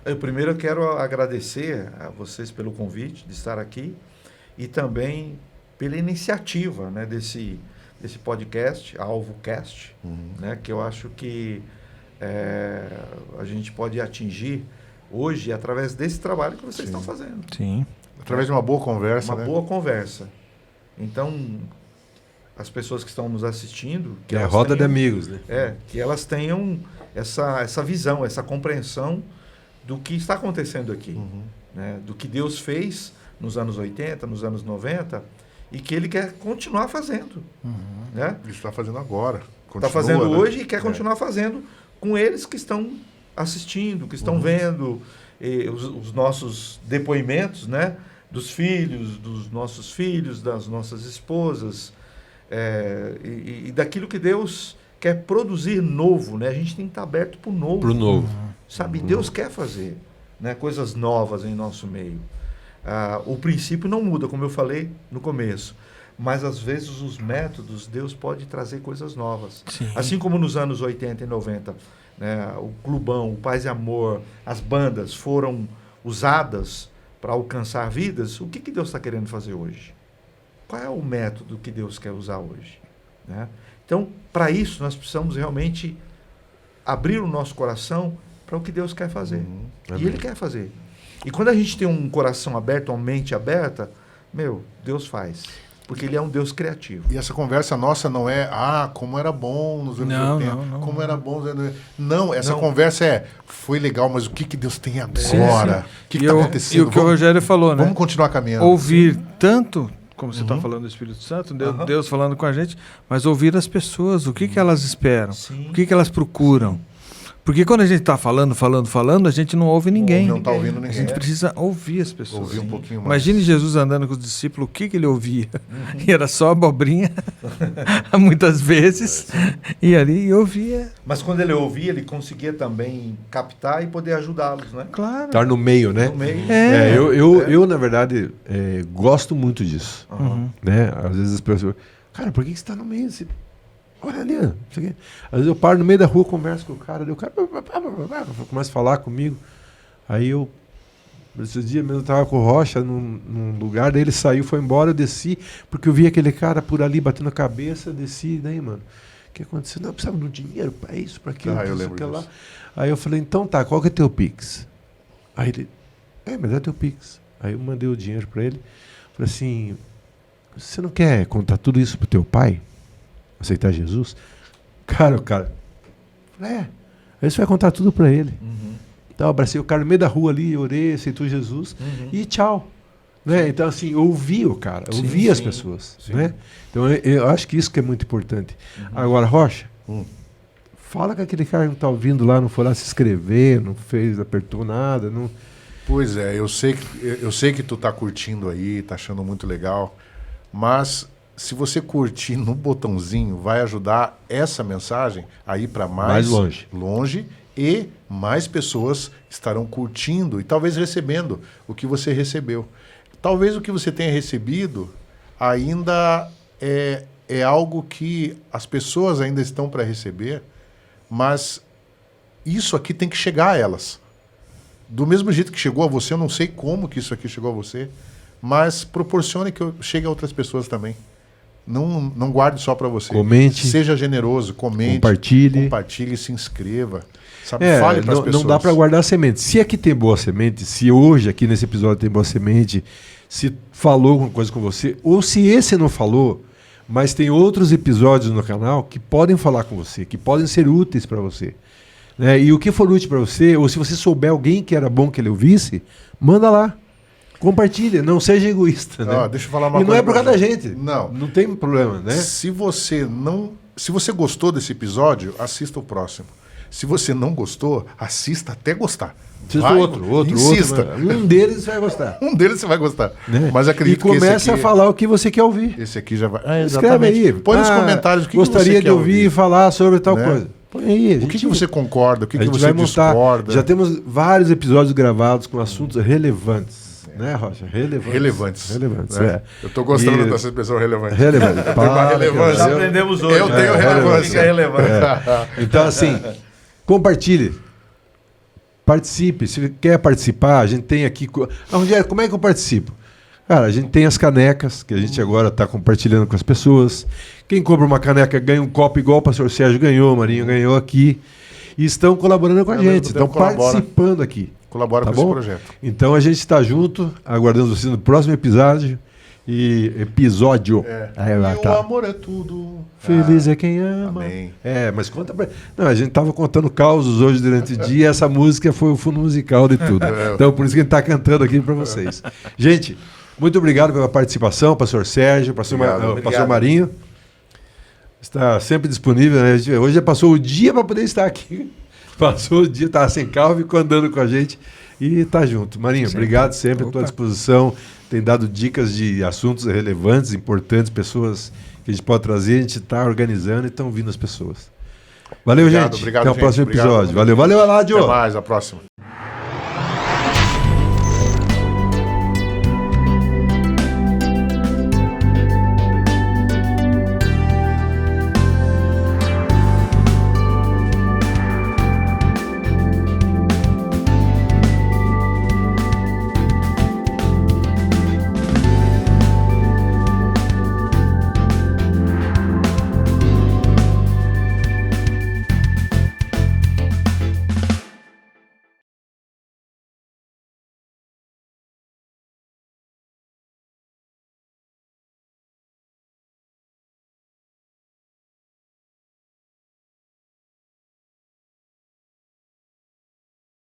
Eu primeiro quero agradecer a vocês pelo convite de estar aqui e também pela iniciativa, né, desse podcast, AlvoCast, né, que eu acho que a gente pode atingir hoje através desse trabalho que vocês estão fazendo. Sim. Através de uma boa conversa, Uma boa conversa. Então, as pessoas que estão nos assistindo... Que é roda de amigos, né? Que elas tenham essa visão, essa compreensão do que está acontecendo aqui, né, do que Deus fez nos anos 80, nos anos 90, e que Ele quer continuar fazendo. Né? Ele está fazendo agora. Está fazendo hoje e quer continuar fazendo com eles que estão assistindo, que estão vendo os nossos depoimentos, né? Dos filhos, dos nossos filhos, das nossas esposas, e daquilo que Deus quer produzir novo. Né? A gente tem que estar aberto para o novo. Para o novo. Sabe, Deus quer fazer, né, coisas novas em nosso meio. O princípio não muda, como eu falei no começo, mas às vezes os métodos, Deus pode trazer coisas novas. Sim. Assim como nos anos 80 e 90, né, o Clubão, o Paz e Amor, as bandas foram usadas para alcançar vidas, o que Deus está querendo fazer hoje? Qual é o método que Deus quer usar hoje? Né? Então, para isso, nós precisamos realmente abrir o nosso coração para o que Deus quer fazer. E Ele quer fazer. E quando a gente tem um coração aberto, uma mente aberta, Deus faz. Porque Ele é um Deus criativo. E essa conversa nossa não é, como era bom nos anos 80, como era bom nos anos... Não, essa conversa foi legal, mas o que Deus tem agora? O que está acontecendo? E o que o Rogério falou, né? Vamos continuar caminhando. Ouvir tanto, como você está falando do Espírito Santo, Deus falando com a gente, mas ouvir as pessoas, o que elas esperam, o que elas procuram. Porque quando a gente está falando, a gente não ouve ninguém. Não está ouvindo ninguém. A gente precisa ouvir as pessoas. Ouvir um pouquinho mais. Imagine Jesus andando com os discípulos, o que ele ouvia? E era só abobrinha, muitas vezes, e ali ouvia. Mas quando ele ouvia, ele conseguia também captar e poder ajudá-los, né? Claro. Estar no meio, né? No meio. Eu na verdade, gosto muito disso. Né? Às vezes as pessoas... Cara, por que você está no meio? Olha ali, não sei o quê. Às vezes eu paro no meio da rua, converso com o cara, o cara começa a falar comigo. Aí esses dias mesmo eu estava com o Rocha num lugar, daí ele saiu, foi embora, eu desci, porque eu vi aquele cara por ali batendo a cabeça, desci, daí, mano, o que aconteceu? Não, eu precisava de dinheiro para isso, para aquilo, eu lembro disso. Lá. Aí eu falei, então tá, qual que é teu Pix? Aí ele, mas é teu Pix. Aí eu mandei o dinheiro para ele, falei assim, você não quer contar tudo isso pro teu pai? Aceitar Jesus? Cara, aí você vai contar tudo para ele. Então eu abracei o cara no meio da rua ali, orei, aceitou Jesus e tchau. Né? Então assim, ouvi o cara, ouvi as pessoas. Né? Então eu acho que isso que é muito importante. Agora, Rocha, fala que aquele cara que não está ouvindo lá, não foi lá se inscrever, não apertou nada. Não... Pois é, eu sei que tu tá curtindo aí, tá achando muito legal, mas... Se você curtir no botãozinho, vai ajudar essa mensagem a ir para mais longe e mais pessoas estarão curtindo e talvez recebendo o que você recebeu. Talvez o que você tenha recebido ainda é algo que as pessoas ainda estão para receber, mas isso aqui tem que chegar a elas. Do mesmo jeito que chegou a você, eu não sei como que isso aqui chegou a você, mas proporcione que chegue a outras pessoas também. Não guarde só para você. Comente. Seja generoso, comente. Compartilhe, se inscreva. Sabe? Fale para as pessoas. Não dá para guardar semente. Se aqui tem boa semente, se hoje aqui nesse episódio tem boa semente, se falou alguma coisa com você, ou se esse não falou, mas tem outros episódios no canal que podem falar com você, que podem ser úteis para você. Né? E o que for útil para você, ou se você souber alguém que era bom que ele ouvisse, manda lá. Compartilha, não seja egoísta. Né? Deixa eu falar uma coisa. E não é por causa da gente. Não tem problema, né? Se você gostou desse episódio, assista o próximo. Se você não gostou, assista até gostar. Assista outro. Insista. Um deles você vai gostar. Um deles você vai gostar. Né? Mas acredito que comece a falar o que você quer ouvir. Esse aqui já vai. Escreve aí. Põe nos comentários o que gostaria você de ouvir e falar sobre tal coisa. Põe aí. O que você concorda, o que você discorda. Já temos vários episódios gravados com assuntos relevantes. Né, Rocha? Relevantes. É. Eu estou gostando dessa expressão relevante. Relevante. Já aprendemos hoje. Eu tenho relevância. É relevante. Então, assim, compartilhe. Participe. Se quer participar, a gente tem aqui... Rogério, como é que eu participo? Cara, a gente tem as canecas, que a gente agora está compartilhando com as pessoas. Quem compra uma caneca ganha um copo igual o pastor Sérgio ganhou, o Marinho ganhou aqui. E estão colaborando com a gente, estão participando aqui. Colabora com esse projeto. Então a gente está junto, aguardando você no próximo episódio. Episódio. O amor é tudo. Feliz é quem ama. Amém. Mas conta pra... Não, a gente estava contando causos hoje durante o dia e essa música foi o fundo musical de tudo. Então por isso que a gente está cantando aqui para vocês. Gente, muito obrigado pela participação, pastor Sérgio, pastor Marinho. Está sempre disponível, né? Hoje já passou o dia para poder estar aqui. Passou o dia, estava sem carro, ficou andando com a gente e está junto. Marinho, obrigado sempre à tua disposição. Tem dado dicas de assuntos relevantes, importantes, pessoas que a gente pode trazer. A gente está organizando e estão vindo as pessoas. Valeu, gente. Obrigado, até o próximo episódio. Valeu, Aládio. Até mais, a próxima.